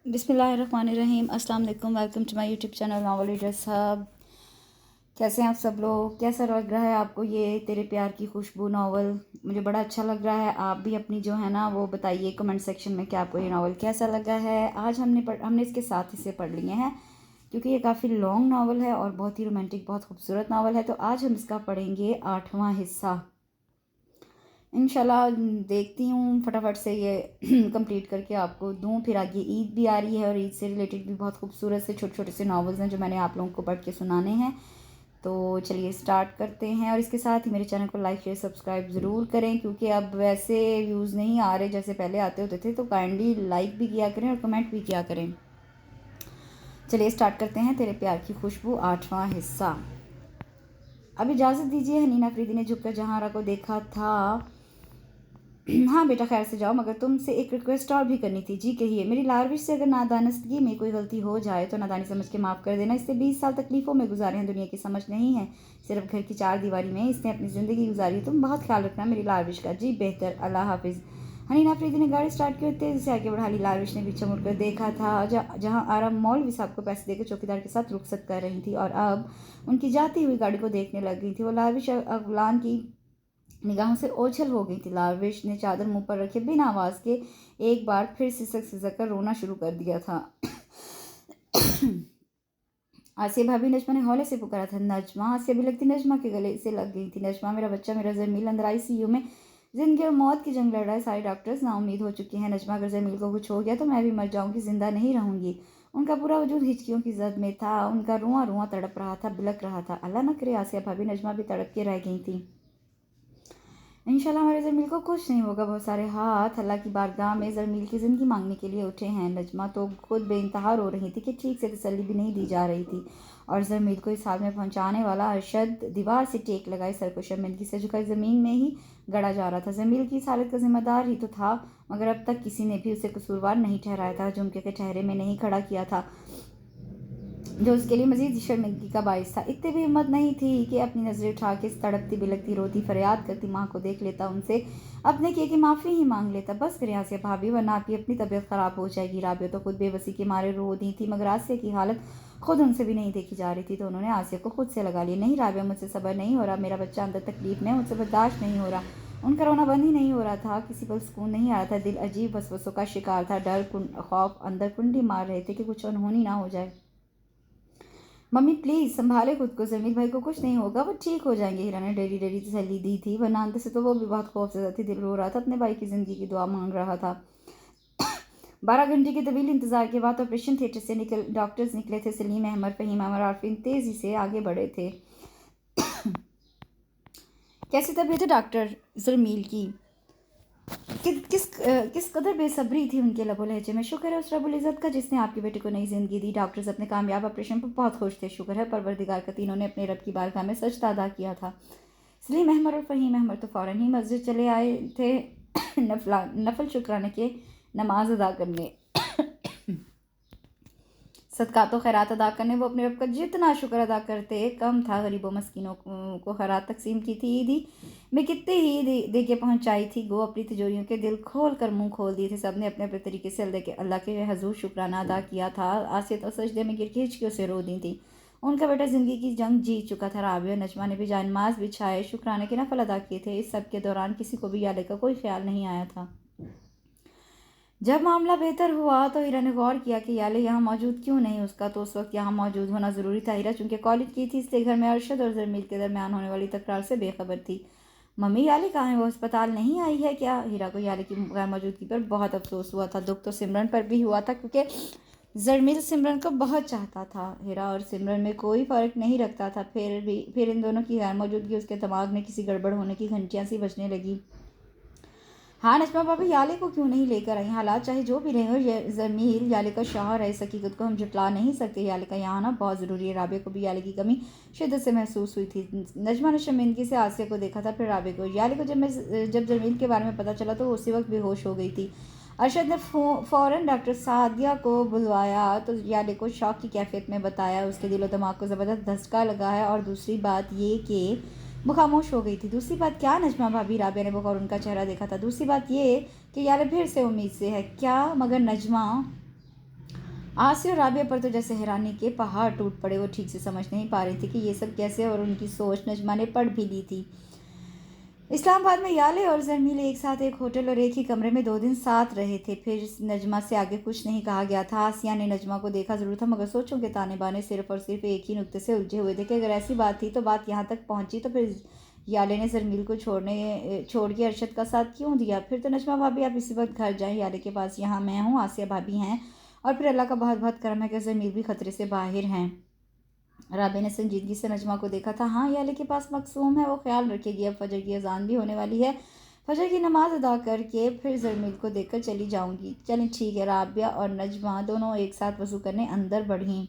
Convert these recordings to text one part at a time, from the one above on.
बिस्मिल्लाहिर्रहमानिर्रहीम। अस्सलाम वालेकुम। Welcome to my YouTube channel novel reader साहब। कैसे हैं आप सब लोग? कैसा लग रहा है आपको ये तेरे प्यार की खुशबू नावल? मुझे बड़ा अच्छा लग रहा है। आप भी अपनी जो है ना वो बताइए कमेंट सेक्शन में कि आपको ये नावल कैसा लगा है। आज हमने इसके 7 हिस्से पढ़ लिए हैं क्योंकि ये काफ़ी लॉन्ग नावल है और बहुत ही रोमांटिक, बहुत खूबसूरत नावल है। तो आज हम इसका पढ़ेंगे 8वां हिस्सा इंशाल्लाह। देखती हूँ फटाफट से ये कंप्लीट करके आपको दूँ। फिर आगे ईद भी आ रही है और ईद से रिलेटेड भी बहुत खूबसूरत से छोटे छोटे से नावल्स हैं जो मैंने आप लोगों को पढ़ के सुनाने हैं। तो चलिए स्टार्ट करते हैं। और इसके साथ ही मेरे चैनल को लाइक शेयर सब्सक्राइब ज़रूर करें क्योंकि अब वैसे व्यूज़ नहीं आ रहे जैसे पहले आते होते थे। तो काइंडली लाइक भी किया करें और कमेंट भी किया करें। चलिए स्टार्ट करते हैं तेरे प्यार की खुशबू 8वां हिस्सा। अब इजाज़त दीजिए। हनीना अफरीदी ने झुककर जहांरा को देखा था। हाँ बेटा, खैर से जाओ, मगर तुमसे एक रिक्वेस्ट और भी करनी थी। जी कहिए। मेरी लारविश से अगर नादानस्तगी में कोई गलती हो जाए तो नादानी समझ के माफ़ कर देना। इससे 20 साल तकलीफ़ों में गुजारे हैं, दुनिया की समझ नहीं है, सिर्फ घर की 4 दीवारी में इसने अपनी ज़िंदगी गुजारी। तुम बहुत ख्याल रखना मेरी लारविश का। जी बेहतर, अल्लाह हाफिज़। हनीना अफरीदी ने गाड़ी स्टार्ट की और तेज़ी से आगे बढ़ा ली। लारविश ने पीछे मुड़कर देखा था जहाँ आराम मौलवी साहब को पैसे देकर चौकीदार के साथ रुखसत कर रही थी और अब उनकी जाती हुई गाड़ी को देखने लग गई थी। वो लारविश अगलान की निगाहों से ओझल हो गई थी। लारविश ने चादर मुंह पर रखे बिना आवाज़ के एक बार फिर सिसक सिसक कर रोना शुरू कर दिया था। आसिया भाभी, नजमा ने हौले से पुकारा था। नजमा? आसिया भी लगती नजमा के गले से लग गई थी। नजमा, मेरा बच्चा, मेरा जमील अंदर आईसीयू में जिंदगी और मौत की जंग लड़ रहा है। सारे डॉक्टर्स नाउम्मीद हो चुके हैं। नजमा, अगर जमील को कुछ हो गया तो मैं भी मर जाऊंगी, जिंदा नहीं रहूंगी। उनका पूरा वजूद हिचकियों की जद में था। उनका रुआं रुआं तड़प रहा था, बिलक रहा था। अल्लाह न करे आसिया भाभी, नजमा भी तड़प के रह गई थी। इंशाल्लाह हमारे ज़मील को कुछ नहीं होगा। बहुत सारे हाथ अल्लाह की बारगाह में ज़मील की ज़िंदगी मांगने के लिए उठे हैं। नजमा तो खुद बेइंतहा रो रही थी कि ठीक से तसल्ली भी नहीं दी जा रही थी और ज़मील को इस हाल में पहुंचाने वाला अरशद दीवार से टेक लगाए सर को शर्मिंदगी से झुकाई ज़मीन में ही गड़ा जा रहा था। ज़मील की इस हालत का जिम्मेदार ही तो था, मगर अब तक किसी ने भी उसे कसूरवार नहीं ठहराया था, झुमके के चेहरे में नहीं खड़ा किया था, जो उसके लिए मजीद शर्मिंदगी का बायस था। इतनी भी हिम्मत नहीं थी कि अपनी नज़रें उठा के तड़पती बिलकती रोती फरियाद करती माँ को देख लेता, उनसे अपने किए की माफ़ी ही मांग लेता। बस करें आसिया भाभी, वरना आपकी अपनी तबीयत ख़राब हो जाएगी। राबिया तो खुद बेबसी के मारे रो दी थी, मगर आसिया की हालत खुद उनसे भी नहीं देखी जा रही थी, तो उन्होंने आसिया को खुद से लगा लिया। नहीं राबिया, मुझसे सब्र नहीं हो रहा, मेरा बच्चा अंदर तकलीफ में, मुझसे बर्दाश्त नहीं हो रहा। उनका रोना बंद ही नहीं हो रहा था, किसी पर सुकून नहीं आ रहा था। दिल अजीब वसवसों का शिकार था। डर खौफ अंदर कुंडी मार रहे थे कि कुछ अनहोनी ना हो जाए। मम्मी प्लीज़ संभाले खुद को, जमील भाई को कुछ नहीं होगा, वो ठीक हो जाएंगे। हीरा ने डेरी डेरी तसल्ली दी थी, वरना अंदर से तो वो भी बहुत खौफजदा थी। दिल रो रहा था, अपने भाई की ज़िंदगी की दुआ मांग रहा था। 12 घंटे के तवील इंतजार के बाद ऑपरेशन थिएटर से डॉक्टर्स निकले थे। सलीम अहमद, फहीम अहमद और आरफीन तेज़ी से आगे बढ़े थे। कैसी तबीयत है डॉक्टर जमील की? किस कदर बेसब्री थी उनके लबो लहजे में। शुक्र है उस रब्बुल इज़्ज़त का जिसने आपके बेटे को नई जिंदगी दी। डॉक्टर्स अपने कामयाब ऑपरेशन पर बहुत खुश थे। शुक्र है परवरदिगार का, तीनों ने अपने रब की बारगाह में सजदा अदा किया था। सलीम अहमद और फ़हीम अहमद तो फ़ौरन ही मस्जिद चले आए थे नफल शुक्राने के नमाज अदा करने, सदक़ात व खैरात अदा करने। वो अपने रब का जितना शुक्र अदा करते कम था। गरीबों मस्किनों को खैरात तकसीम की थी। ईदी में कितने ही दे के पहुँचाई थी। गो अपनी तिजोरियों के दिल खोल कर मुँह खोल दिए थे। सब ने अपने अपने तरीके से अल्लाह के हजूर शुक्राना अदा किया था। आसिया तो सजदे में गिर के हिचकियों से रो दी थी। उनका बेटा ज़िंदगी की जंग जीत चुका था। राबिया और नजमा ने भी जानमाज बिछाए शुक्राने के नफल अदा किए थे। इस सब के दौरान किसी को भी याले का कोई ख्याल नहीं आया था। जब मामला बेहतर हुआ तो हीरा ने गौर किया कि याले यहाँ मौजूद क्यों नहीं। उसका तो उस वक्त यहाँ मौजूद होना ज़रूरी था। हीरा चूँकि कॉलेज की थी, इसलिए घर में अरशद और जमील के दरमियान होने वाली तकरार से बेखबर थी। मम्मी याले कहाँ है? वो अस्पताल नहीं आई है क्या? हीरा को याले की गैर मौजूदगी पर बहुत अफसोस हुआ था। दुख तो सिमरन पर भी हुआ था क्योंकि जमील सिमरन को बहुत चाहता था। हीरा और सिमरन में कोई फ़र्क नहीं रखता था, फिर इन दोनों की गैर मौजूदगी उसके दिमाग में किसी गड़बड़ होने की घंटियाँ सी बजने लगी। हाँ नजमा भाभी, याले को क्यों नहीं लेकर आई? हालात चाहे जो भी रहे हो, जमील याले का शौहर है, इस हकीकत को हम जुटला नहीं सकते। याले का यहाँ आना बहुत ज़रूरी है। राबिया को भी याले की कमी शिद्दत से महसूस हुई थी। नजमा ने शर्मिंदगी से आसिया को देखा था, फिर राबिया को। याले को जब जमील के बारे में पता चला तो उसी वक्त बेहोश हो गई थी। अरशद ने फ़ौरन डॉक्टर सादिया को बुलवाया तो याले को शौक की कैफियत में बताया। उसके दिलो दिमाग को ज़बरदस्त धचका लगा है और दूसरी बात ये कि वो खामोश हो गई थी। दूसरी बात क्या नजमा भाभी? राबिया ने बगौर उनका चेहरा देखा था। दूसरी बात ये कि यार फिर से उम्मीद से है क्या? मगर नजमा आसिया और राबिया पर तो जैसे हैरानी के पहाड़ टूट पड़े। वो ठीक से समझ नहीं पा रही थी कि ये सब कैसे, और उनकी सोच नजमा ने पढ़ भी ली थी। इस्लामाबाद में याले और जरमील एक साथ एक होटल और एक ही कमरे में 2 दिन साथ रहे थे। फिर नजमा से आगे कुछ नहीं कहा गया था। आसिया ने नजमा को देखा जरूर था, मगर सोचों के ताने बाने सिर्फ और सिर्फ एक ही नुक्ते से उलझे हुए थे कि अगर ऐसी बात थी तो बात यहाँ तक पहुंची तो फिर याले ने जरमील को छोड़ के अरशद का साथ क्यों दिया। फिर तो नजमा भाभी आप इसी वक्त घर जाएं याले के पास, यहाँ मैं हूँ, आसिया भाभी हैं, और फिर अल्लाह का बहुत बहुत करम है कि जरमील भी खतरे से बाहर हैं। राबे ने संजीदगी से नजमा को देखा था। हाँ, याले के पास मकसूम है, वो ख्याल रखेगी। अब फजर की अजान भी होने वाली है, फजर की नमाज अदा करके फिर जरमील को देखकर चली जाऊंगी। चलें ठीक है। राबिया और नजमा दोनों एक साथ वजू करने अंदर बढ़ीं।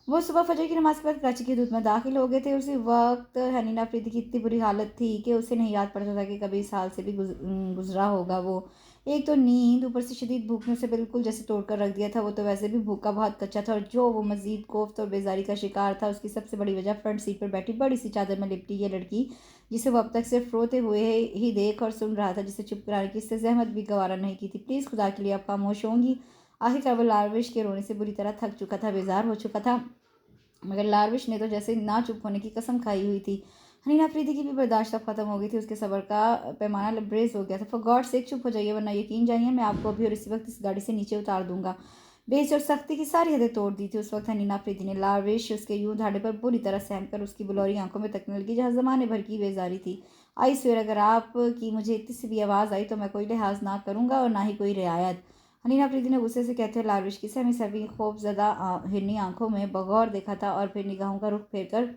वो सुबह फजर की नमाज के बाद कराची की धूप में दाखिल हो गए थे। उसी वक्त हनीना अफरीदी की इतनी बुरी हालत थी कि उसे नहीं याद पड़ता था कि कभी इस हाल से भी गुजरा होगा वो। एक तो नींद, ऊपर से शदीद भूख ने उसे बिल्कुल जैसे तोड़कर रख दिया था। वो तो वैसे भी भूखा बहुत कच्चा था, और जो वो मजीद कोफ्त और बेजारी का शिकार था उसकी सबसे बड़ी वजह फ्रंट सीट पर बैठी बड़ी सी चादर में लिपटी ये लड़की, जिसे वो अब तक सिर्फ रोते हुए ही देख और सुन रहा था, जिसे चुप कराने की इससे जहमत भी गवारा नहीं की थी। प्लीज़ खुदा के लिए आप खामोश होंगी। आखिरकार वो लारविश के रोने से बुरी तरह थक चुका था, बेजार हो चुका था, मगर लारविश ने तो जैसे ना चुप होने की कसम खाई हुई थी। हनीना अफरीदी की भी बर्दाश्त अब खत्म हो गई थी। उसके सब्र का पैमाना लबरेज हो गया था। फॉर गॉड सेक चुप हो जाइए, वरना यकीन जानिए मैं आपको अभी और इसी वक्त इस गाड़ी से नीचे उतार दूंगा। बेच और सख्ती की सारी हदें तोड़ दी थी उस वक्त हनीना अफरीदी ने। लारविश उसके यूं धाड़े पर बुरी तरह सहम कर उसकी बुलौरी आंखों में तकने लगी, जहाँ जमाने भर की बेजारी थी। आई स्वेर, अगर आपकी मुझे इतनी सी भी आवाज़ आई तो मैं कोई लिहाज ना करूँगा और ना ही कोई रियायत। हनीना अफरीदी ने गुस्से से कहते हुए लारविश की सहमी सहमी खौफजदा हिरनी आंखों में बगौर देखा था, और फिर निगाहों का रुख फेर कर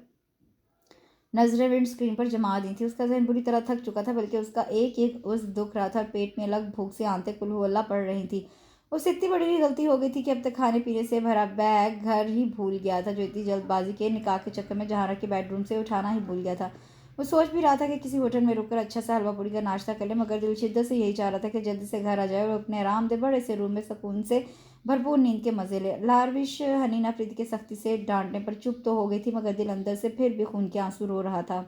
नजरें विंड स्क्रीन पर जमा दी थी। उसका जहन बुरी तरह थक चुका था, बल्कि उसका एक एक उस दुख रहा था, और पेट में अलग भूख से आंतें कुलहुअल्ला पड़ रही थी। उससे इतनी बड़ी गलती हो गई थी कि अब तक खाने पीने से भरा बैग घर ही भूल गया था, जो इतनी जल्दबाजी के निकाह के चक्कर में जहाँ रख के बेडरूम से उठाना ही भूल गया था। वो सोच भी रहा था कि किसी होटल में रुककर अच्छा सा हलवा पूड़ी का नाश्ता कर ले, मगर दिल शिद्दत से यही चाह रहा था कि जल्दी से घर आ जाए और अपने आराम दे बड़े से रूम में सुकून से भरपूर नींद के मजे ले। लारविश हनीना अफरीदी के सख्ती से डांटने पर चुप तो हो गई थी, मगर दिल अंदर से फिर भी खून के आंसू रो रहा था।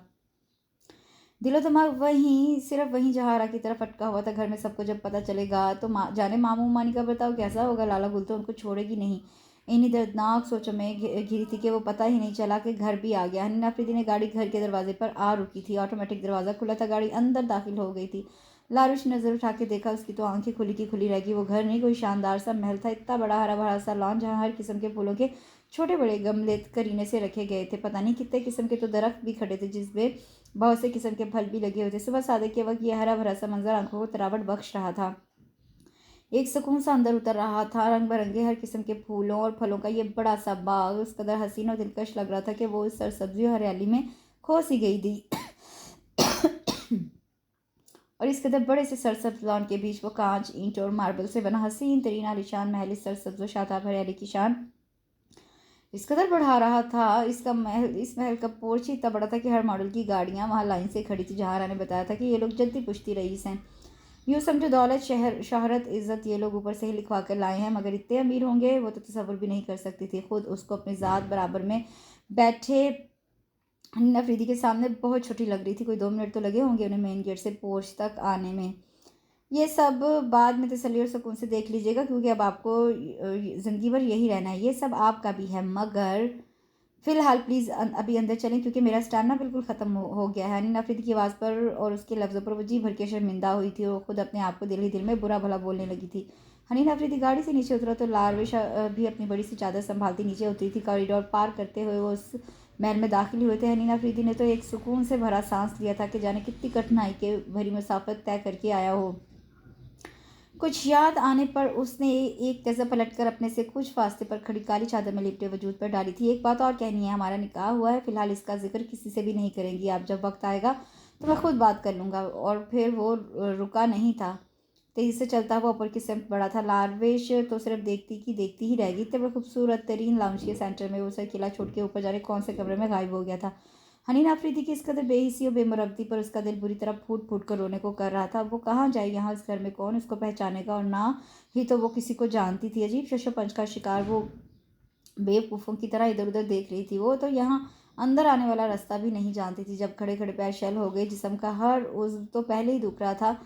दिलो दिमाग वहीं सिर्फ वहीं जहारा की तरफ अटका हुआ था। घर में सबको जब पता चलेगा तो जाने मामू मानी का बर्ताव कैसा होगा। लाला गुल तो उनको छोड़ेगी नहीं। इन्हीं दर्दनाक सोचों में घिरी थी कि वो पता ही नहीं चला कि घर भी आ गया। हनीना अफरीदी ने गाड़ी घर के दरवाजे पर आ रुकी थी। ऑटोमेटिक दरवाज़ा खुला था, गाड़ी अंदर दाखिल हो गई थी। लारुश नजर उठा के देखा, उसकी तो आंखें खुली की खुली रह गई। वो घर नहीं, कोई शानदार सा महल था। इतना बड़ा हरा भरा सा लॉन, जहाँ हर किस्म के फूलों के छोटे बड़े गमले करीने से रखे गए थे। पता नहीं कितने किस्म के तो दरख्त भी खड़े थे, जिसमें बहुत से किस्म के फल भी लगे हुए थे। सुबह सादे के वक्त यह हरा भरा सा मंजर आंखों को तरावट बख्श रहा था। एक सुकून सा अंदर उतर रहा था। रंग बिरंगे हर किस्म के फूलों और फलों का ये बड़ा सा बाग उस कदर हसीन और दिलकश लग रहा था कि वो इस सरसब्जी और हरियाली में खो सी गई थी। और इस कदर बड़े से सरसब्ज लॉन के बीच वो कांच, ईंट और मार्बल से बना हसीन तरीन आलीशान महल इस सरसब्ज शादाब हरियाली की शान इस कदर बढ़ा रहा था। इस महल का पोर्च ही इतना बड़ा था कि हर मॉडल की गाड़ियां वहां लाइन से खड़ी थी। जहारा ने बताया था कि ये लोग जद्दी पुश्ती रईस हैं। यूँ समझो दौलत, शहर, शहरत, इज्जत ये लोग ऊपर से ही लिखवा कर लाए हैं, मगर इतने अमीर होंगे वो तो तसव्वुर भी नहीं कर सकती थी। खुद उसको अपनी ज़ात बराबर में बैठे हनीना अफरीदी के सामने बहुत छोटी लग रही थी। कोई 2 मिनट तो लगे होंगे उन्हें मेन गेट से पोर्च तक आने में। ये सब बाद में तसल्ली और सुकून से देख लीजिएगा, क्योंकि अब आपको ज़िंदगी भर यही रहना है। ये सब आपका भी है, मगर फ़िलहाल प्लीज़ अभी अंदर चलें, क्योंकि मेरा स्टैमिना बिल्कुल ख़त्म हो गया है। हनीना अफरीदी की आवाज़ पर और उसके लफ्ज़ों पर वो जी भर के शर्मिंदा हुई थी। वो खुद अपने आप को दिल ही दिल में बुरा भला बोलने लगी थी। हनीना अफरीदी गाड़ी से नीचे उतरा तो लारविश भी अपनी बड़ी सी चादर संभालती नीचे उतरी थी। कॉरिडोर पार करते हुए वो उस महल में दाखिल हुए थे। हनीना अफरीदी ने तो एक सुकून से भरा सांस लिया था कि जाने कितनी कठिनाई के भरी मुसाफत तय करके आया हो। कुछ याद आने पर उसने एक तेज़ा पलटकर अपने से कुछ फासले पर खड़ी काली चादर में लिपटे वजूद पर डाली थी। एक बात और कहनी है, हमारा निकाह हुआ है, फिलहाल इसका जिक्र किसी से भी नहीं करेंगी आप। जब वक्त आएगा तो मैं खुद बात कर लूँगा। और फिर वो रुका नहीं था। तेजी से चलता हुआ ऊपर की सिमत बढ़ा था। लारवेश तो सिर्फ देखती ही रह गई। इतने बड़े खूबसूरत तरीन लाउंज के सेंटर में वो उसे अकेला छोड़ के ऊपर जाने कौन से कमरे में गायब हो गया था। हनीना अफरीदी की इस कदर बेहिसी और बेमुरवती पर उसका दिल बुरी तरह फूट फूट कर रोने को कर रहा था। वो कहाँ जाए, यहाँ इस घर में कौन उसको पहचानेगा, और ना ही तो वो किसी को जानती थी। अजीब शशोपंच का शिकार वो बेवकूफ़ों की तरह इधर उधर देख रही थी। वो तो यहाँ अंदर आने वाला रास्ता भी नहीं जानती थी। जब खड़े खड़े पैर शल हो गए, जिस्म का हर उज़्व तो पहले ही दुख रहा था,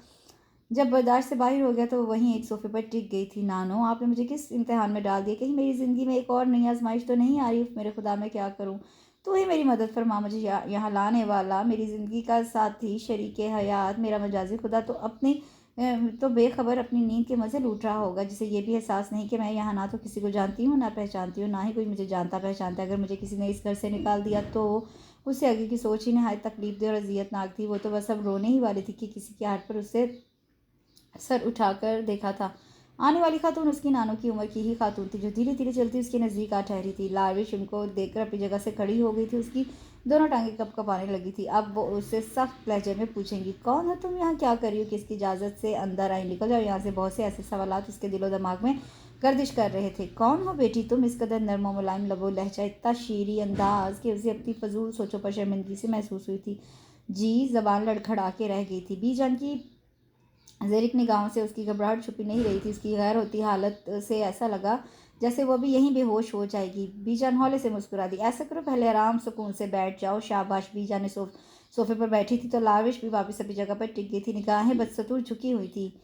जब बर्दाश्त से बाहर हो गया तो वो वहीं एक सोफ़े पर टिक गई थी। नानो, आपने मुझे किस इम्तिहान में डाल दिया? कहीं मेरी ज़िंदगी में एक और नई आज़माइश तो नहीं आ रही? उफ़ मेरे खुदा, मैं क्या करूँ? तू ही मेरी मदद फरमा, मुझे यहाँ लाने वाला, मेरी ज़िंदगी का साथी, शरीके हयात, मेरा मजाजी खुदा तो तो बेखबर अपनी नींद के मज़े लूट रहा होगा, जिसे ये भी एहसास नहीं कि मैं यहाँ ना तो किसी को जानती हूँ, ना पहचानती हूँ, ना ही कोई मुझे जानता पहचानता है। अगर मुझे किसी ने इस घर से निकाल दिया तो उससे आगे की सोच ही नहायत तकलीफ़देह और अज़ियतनाक थी। वो तो बस अब रोने ही वाली थी कि किसी के हाथ पर उससे सर उठाकर देखा था। आने वाली खातून उसकी नानों की उम्र की ही खातून थी, जो धीरे धीरे चलती उसके नज़दीक आ ठहरी थी। लारविश उनको देखकर अपनी जगह से खड़ी हो गई थी। उसकी दोनों टांगें कँपकँपाने लगी थी। अब वो उससे सख्त लहजे में पूछेंगी, कौन हो तुम? यहाँ क्या कर रही हो? किसकी इजाज़त से अंदर आई? निकल जाओ यहाँ से। बहुत से ऐसे सवालात उसके दिलो दिमाग में गर्दिश कर रहे थे। कौन हो बेटी तुम? इस कदर नर्म और मुलायम लबो लहजा, इतना शीरी अंदाज कि उसे अपनी फजूल सोचों पर शर्मिंदगी से महसूस हुई थी। जी ज़बान लड़खड़ा के रह गई थी। बीजान की ज़ेरिक निगाहों से उसकी घबराहट छुपी नहीं रही थी। उसकी गैर होती हालत से ऐसा लगा जैसे वो भी यहीं बेहोश हो जाएगी। बीजान हौले से मुस्कुरा दी। ऐसा करो, पहले आराम सुकून से बैठ जाओ। शाबाश। बीजान ने सोफे पर बैठी थी तो लारविश भी वापस अपनी जगह पर टिक गई थी, निगाहें बदस्तूर झुकी हुई थी।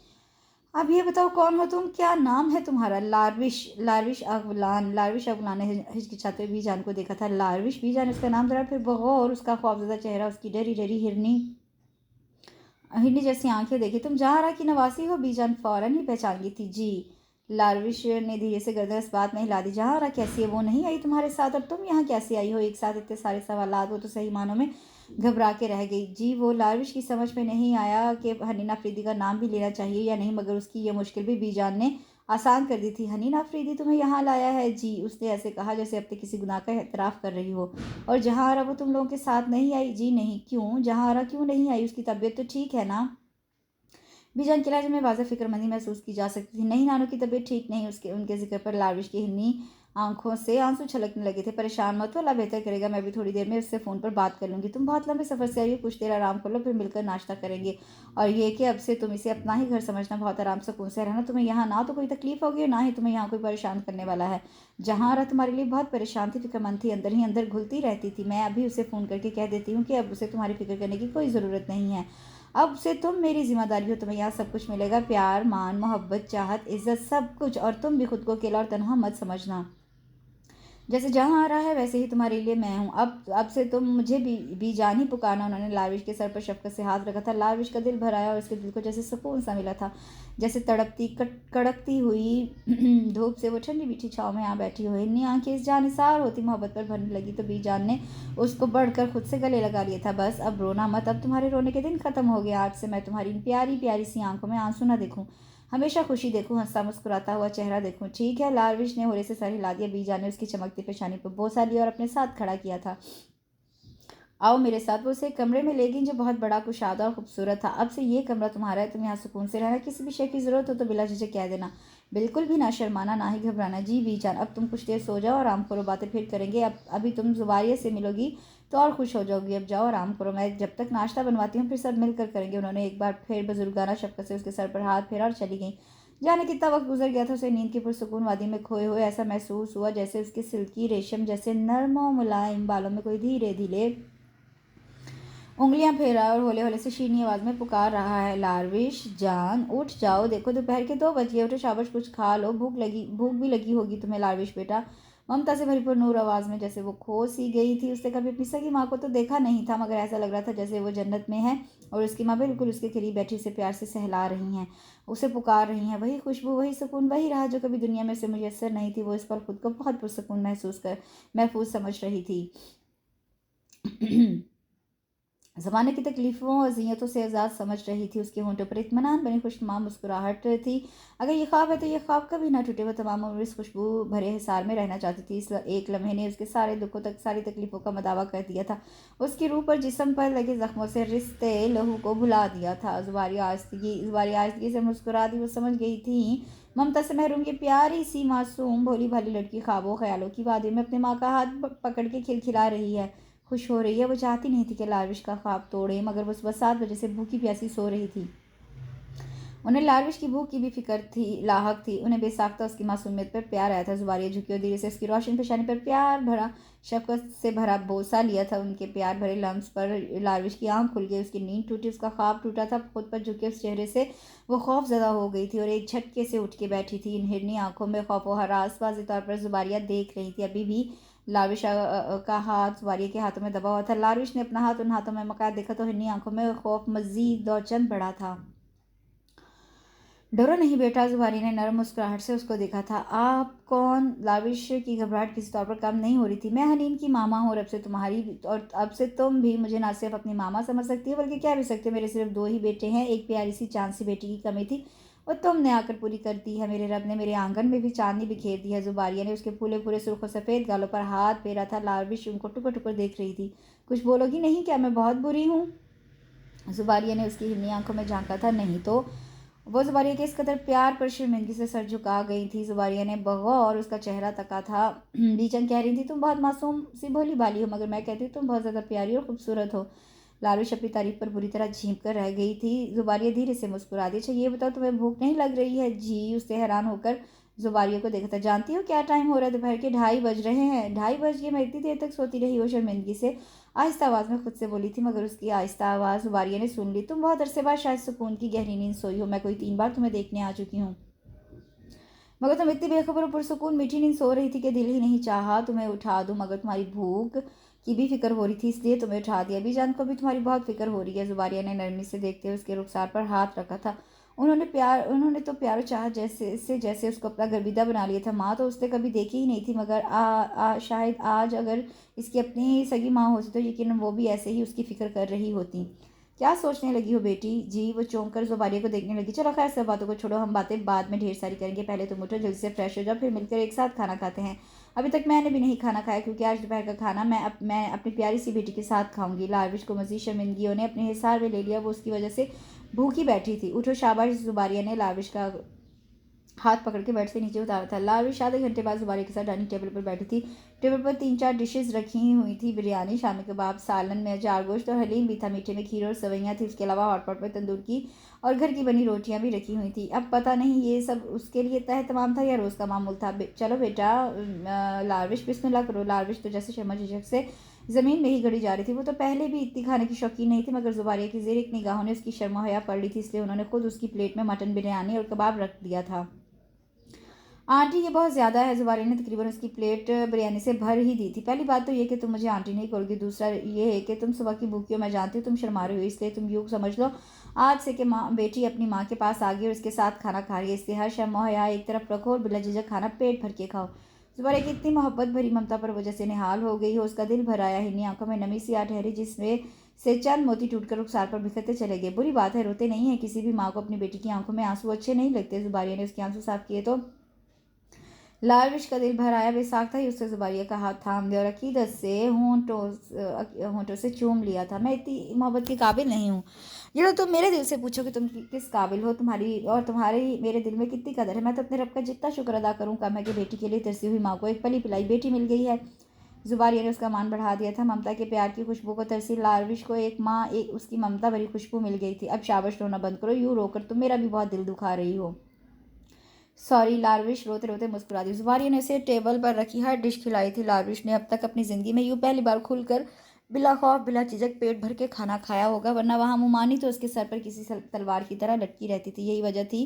अब ये बताओ, कौन हो तुम? क्या नाम है तुम्हारा? लारविश लारविश अगलान ने हिचकिचाते हुए बीजान को देखा था। लारविश? बीजान ने उसका नाम दोहराया, फिर बगौर उसका खौफजदा चेहरा, उसकी डरी डरी हिरनी जैसी आंखें देखी। तुम जहारा की नवासी हो? बीजान फौरन ही पहचान गई थी। जी। लारविश ने धीरे से गर्दन इस बात में हिला दी। जहारा कैसी है? वो नहीं आई तुम्हारे साथ? अब तुम यहाँ कैसे आई हो? एक साथ इतने सारे सवालात। वो तो सही मानों में घबरा के रह गई। जी, वो लारविश की समझ में नहीं आया कि हनीना अफरीदी का नाम भी लेना चाहिए या नहीं, मगर उसकी ये मुश्किल भी बीजान ने आसान कर दी थी। हनीना अफरीदी तुम्हें यहाँ लाया है? जी, उसने ऐसे कहा जैसे अपने किसी गुनाह का एतराफ़ कर रही हो। और जहारा वो तुम लोगों के साथ नहीं आई? जी नहीं। क्यों? जहारा क्यों नहीं आई? उसकी तबीयत तो ठीक है ना? बीजान के लहजे में वाज़ह फ़िक्रमंदी महसूस की जा सकती थी। नहीं, नानू की तबीयत ठीक नहीं। उसके उनके ज़िक्र पर लारविश की हिन्नी आंखों से आंसू छलकने लगे थे। परेशान मत हो, अल्लाह बेहतर करेगा। मैं भी थोड़ी देर में उससे फ़ोन पर बात कर लूँगी। तुम बहुत लंबे सफ़र से आई हो, कुछ देर आराम कर लो, फिर मिलकर नाश्ता करेंगे। और ये कि अब से तुम इसे अपना ही घर समझना, बहुत आराम सुकून से रहना। तुम्हें यहाँ ना तो कोई तकलीफ़ होगी और ना ही तुम्हें यहाँ कोई परेशान करने वाला है। जहां तुम्हारे लिए बहुत परेशान थी, फ़िक्रमंद थी, अंदर ही अंदर घुलती रहती थी। मैं अभी उसे फ़ोन करके कह देती हूँ कि अब उसे तुम्हारी फ़िक्र करने की कोई ज़रूरत नहीं है। अब से तुम मेरी ज़िम्मेदारी हो। तुम्हें यहाँ सब कुछ मिलेगा, प्यार, मान, मोहब्बत, चाहत, इज़्ज़त, सब कुछ। और तुम भी खुद को अकेला और तन्हा मत समझना। जैसे जहाँ आ रहा है वैसे ही तुम्हारे लिए मैं हूँ। अब से तुम मुझे भी जान ही पुकारना। उन्होंने लारविश के सर पर शफ़क़त से हाथ रखा था। लारविश का दिल भर आया और उसके दिल को जैसे सुकून सा मिला था, जैसे तड़पती कड़कती हुई धूप से वो ठंडी मीठी छाँव में आ बैठी हो। इन्हीं आंखें इस जानिसार होती मोहब्बत पर भरने लगी तो बीजान ने उसको बढ़कर खुद से गले लगा लिया था। बस अब रोना मत, अब तुम्हारे रोने के दिन ख़त्म हो गया। आज से मैं तुम्हारी इन प्यारी प्यारी सी आंखों में आंसू ना देखूँ, हमेशा खुशी देखूँ, हंसता मुस्कुराता हुआ चेहरा देखूँ। ठीक है। लारविश ने होरे से सर हिला दिया। बीजा ने उसकी चमकती पेशानी पर बोसा लिया और अपने साथ खड़ा किया था। आओ मेरे साथ। वो उसे एक कमरे में ले गई जो बहुत बड़ा, कुशादा और खूबसूरत था। अब से ये कमरा तुम्हारा है, तुम यहाँ सुकून से रहना। किसी भी शय की ज़रूरत हो तो बिला झिझक कह देना। बिल्कुल भी ना शर्माना, ना ही घबराना। जी बीजान, अब तुम कुछ देर सो जाओ, आराम करो, बातें फिर करेंगे। अब अभी तुम जुबारिया से मिलोगी तो और खुश हो जाओगी। अब जाओ आराम करो, मैं जब तक नाश्ता बनवाती हूँ, फिर सब मिलकर करेंगे। उन्होंने एक बार फिर बुजुर्गाना शफ़क़त से उसके सर पर हाथ फेरा और चली गई। जाने कितना वक्त गुजर गया था, उसे नींद की पुरसुकून वादी में खोए हुए ऐसा महसूस हुआ जैसे उसके सिल्की रेशम जैसे नर्म और मुलायम बालों में कोई धीरे धीरे उंगलियां फेर रहा है और होले होले से शीनी आवाज में पुकार रहा है, लारविश जान उठ जाओ, देखो दोपहर के 2 बज गए, उठो, शाबाश, कुछ खा लो, भूख भी लगी होगी तुम्हें। लारविश बेटा, ममता से भरी नूर आवाज में जैसे वो खो सी गई थी। उसने कभी अपनी सगी माँ को तो देखा नहीं था, मगर ऐसा लग रहा था जैसे वो जन्नत में है और उसकी माँ बिल्कुल उसके करीब बैठी उसे प्यार से सहला रही हैं, उसे पुकार रही हैं। वही खुशबू, वही सुकून, वही राह जो कभी दुनिया में उसे मुयस्सर नहीं थी। वो इस पर खुद को बहुत पुरसुकून महफूज समझ रही थी। ज़माने की तकलीफ़ों और ज़ियतों से आज़ाद समझ रही थी। उसके होंठों पर इत्मीनान बनी खुशनुमा मुस्कुराहट थी। अगर ये ख्वाब है तो ये ख्वाब कभी ना टूटे। वह तमाम उम्र इस खुशबू भरे हिसार में रहना चाहती थी। इस एक लम्हे ने उसके सारे दुखों तक, सारी तकलीफ़ों का मदावा कर दिया था। उसकी रूह पर, जिस्म पर लगे ज़ख्मों से रिश्ते लहू को भुला दिया था। जुबारी आस्तिकी से मुस्कुरा दी। वो समझ गई थी ममता से महरूम ये प्यारी सी मासूम भोली भाली लड़की ख्वाबों ख्यालों की वादी में अपने माँ का हाथ पकड़ के खिलखिला रही है, खुश हो रही है। वो चाहती नहीं थी कि लारविश का ख्वाब तोड़े, मगर वो सुबह 7 बजे से भूखी प्यासी सो रही थी। उन्हें लारविश की भूख की भी फिक्र थी, लाहक थी। उन्हें बेसाख्ता उसकी मासूमियत पर प्यार आया था। जुबारिया झुकी और धीरे से उसकी रोशन पेशानी पर प्यार भरा, शफकत से भरा बोसा लिया था। उनके प्यार भरे लम्स पर लारविश की आंख खुल गई, उसकी नींद टूटी, उसका ख्वाब टूटा था। खुद पर झुके उस चेहरे से वो खौफजदा हो गई थी और एक झटके से उठ के बैठी थी। इन हिरनी आंखों में खौफ व हरास वाज़े तौर पर जुबारिया देख रही थी। अभी भी लारविश का हाथ जुबारिया के हाथों में दबा हुआ था। लारविश ने अपना हाथ उन हाथों में मका देखा तो हिरनी आंखों में खौफ मजीद दौचंद बढ़ा था। डरो नहीं बेटा, जुबारी ने नरम मुस्कुराहट से उसको देखा था। आप कौन? लाविश की घबराहट किसी तौर पर कम नहीं हो रही थी। मैं हनीन की मामा हूँ और अब से तुम्हारी और अब से तुम भी मुझे ना सिर्फ अपनी मामा समझ सकती हो बल्कि क्या भी सकते हो। मेरे सिर्फ 2 ही बेटे हैं, एक प्यारी सी चांद सी बेटी की कमी थी और तुमने आकर पूरी कर दी है। मेरे रब ने मेरे आंगन में भी चांदनी बिखेर दी है। जुबारिया ने उसके फूले फूले सुर्ख और सफ़ेद गालों पर हाथ फेरा था। लाविश उनको टुकर टुकर देख रही थी। कुछ बोलोगी नहीं क्या? मैं बहुत बुरी हूँ? जुबारिया ने उसकी हिरनी आंखों में झांका था। नहीं तो। वो जुबारिया के इस कदर प्यार पर शर्मिंदगी से सर झुका गई थी। जुबारिया ने बगौर उसका चेहरा तका था। बीचन कह रही थी, तुम बहुत मासूम सी भोली भाली हो, मगर मैं कहती हूँ तुम बहुत ज़्यादा प्यारी और खूबसूरत हो। लालूश अपनी तारीफ पर बुरी तरह झींक कर रह गई थी। जुबारिया धीरे से मुस्कुरा दी। अच्छा ये बताओ, तुम्हें भूख नहीं लग रही है? जी उससे हैरान होकर जुबारिया को देखा था। जानती हो क्या टाइम हो रहा है? दोपहर के 2:30 बज रहे हैं। 2:30 बज गए? मैं इतनी देर तक सोती रही हो? शर्मिंदगी से आहिस्ता आवाज़ में खुद से बोली थी, मगर उसकी आहिस्ता आवाज़ जुबारिया ने सुन ली। तुम बहुत अरसे बाद शायद सुकून की गहरी नींद सोई हो। मैं कोई 3 बार तुम्हें देखने आ चुकी हूँ, मगर तुम इतनी बेखबर और पुरसुकून मीठी नींद सो रही थी कि दिल ही नहीं चाहा तुम्हें उठा दूं। मगर तुम्हारी भूख की भी फिक्र हो रही थी, इसलिए तुम्हें उठा दिया। बीजान को भी तुम्हारी बहुत फिक्र हो रही है। जुबारिया ने नरमी से देखते हुए उसके रुखसार पर हाथ रखा था। उन्होंने तो प्यार चाह जैसे उसको अपना गर्विदा बना लिया था। माँ तो उसने कभी देखी ही नहीं थी, मगर शायद आज अगर इसकी अपनी सगी माँ होती तो यकीनन वो भी ऐसे ही उसकी फिक्र कर रही होती। क्या सोचने लगी हो बेटी? जी वो चौंक कर जुबारिया को देखने लगी। चलो खैर सब बातों को छोड़ो, हम बातें बाद में ढेर सारी करेंगे। पहले तुम उठो, जल्दी से फ्रेश हो जाओ, फिर मिलकर एक साथ खाना खाते हैं। अभी तक मैंने भी नहीं खाना खाया क्योंकि आज दोपहर का खाना मैं अपनी प्यारी सी बेटी के साथ खाऊंगी। लारविश को मजीद शर्मिंदगियों ने अपने हिसार में ले लिया। वो उसकी वजह से भूखी बैठी थी। उठो शाबाश। जुबारिया ने लारविश का हाथ पकड़ के बेड से नीचे उतारा था। लारविश आधे घंटे बाद जुबारिया के साथ डाइनिंग टेबल पर बैठी थी। टेबल पर 3-4 डिशेस रखी हुई थी। बिरयानी, शामी कबाब, सालन में अचार गोश्त और हलीम भी था। मीठे में खीर और सवैयाँ थी। उसके अलावा हॉटपॉट में तंदूर की और घर की बनी रोटियां भी रखी हुई थी। अब पता नहीं ये सब उसके लिए तमाम था या रोज़ का मामूल था। चलो बेटा, लारविश बिस्मिल्लाह करो। लारविश तो जैसे शर्मा झिझक से ज़मीन में ही गड़ी जा रही थी। वो तो पहले भी इतनी खाने की शौकीन नहीं थी, मगर जुबारिया की ज़ेरिक निगाहों ने उसकी शर्मा हया पड़ ली थी, इसलिए उन्होंने खुद उसकी प्लेट में मटन बिरयानी और कबाब रख दिया था। आंटी ये बहुत ज़्यादा है। जुबारी ने तकरीबन उसकी प्लेट बिरयानी से भर ही दी थी। पहली बात तो ये कि तुम मुझे आंटी नहीं करोगी, दूसरा ये है कि तुम सुबह की भूखी हो। मैं जानती हूँ तुम शर्मा रही हो, इसलिए तुम यूँ समझ लो आज से कि माँ बेटी अपनी माँ के पास आ गई और उसके साथ खाना खा रही है। इसलिए हर शर्म हया एक तरफ रखो और बिला झिझक खाना पेट भर के खाओ। जुबारी की इतनी मोहब्बत भरी ममता पर वजह से निहाल हो गई हो, उसका दिल भर आया। हिन्नी आंखों में नमी सी आ ठहरी, जिसमें से चंद मोती टूटकर रुखसार पर बिखरते चले गए। बुरी बात है, रोते नहीं है। किसी भी माँ को अपनी बेटी की आंखों में आंसू अच्छे नहीं लगते। जुबारिया ने उसके आंसू साफ किए तो लारविश का दिल भर आया। बेसाख्ता ही उससे जुबारिया का हाथ थाम दिया और अकीदत से होंठों से चूम लिया था। मैं इतनी मोहब्बत के काबिल नहीं हूँ। ये लो तुम मेरे दिल से पूछो कि तुम किस काबिल हो। तुम्हारी मेरे दिल में कितनी कदर है। मैं तो अपने रब का जितना शुक्र अदा करूँ कम है कि बेटी के लिए तरसी हुई माँ को एक पली पिलाई बेटी मिल गई है। जुबारिया ने उसका मान बढ़ा दिया था। ममता के प्यार की खुशबू को तरसी लारविश को एक माँ एक उसकी ममता भरी खुशबू मिल गई थी। अब शाबाश, रोना बंद करो। यूँ रोकर तुम मेरा भी बहुत दिल दुखा रही हो। सॉरी। लारविश रोते रोते मुस्कुरा दी। जुबारिया ने उसे टेबल पर रखी हर डिश खिलाई थी। लारविश ने अब तक अपनी ज़िंदगी में यूँ पहली बार खुलकर बिला खौफ बिला झिझक पेट भर के खाना खाया होगा, वरना वहाँ मुमानी तो उसके सर पर किसी तलवार की तरह लटकी रहती थी। यही वजह थी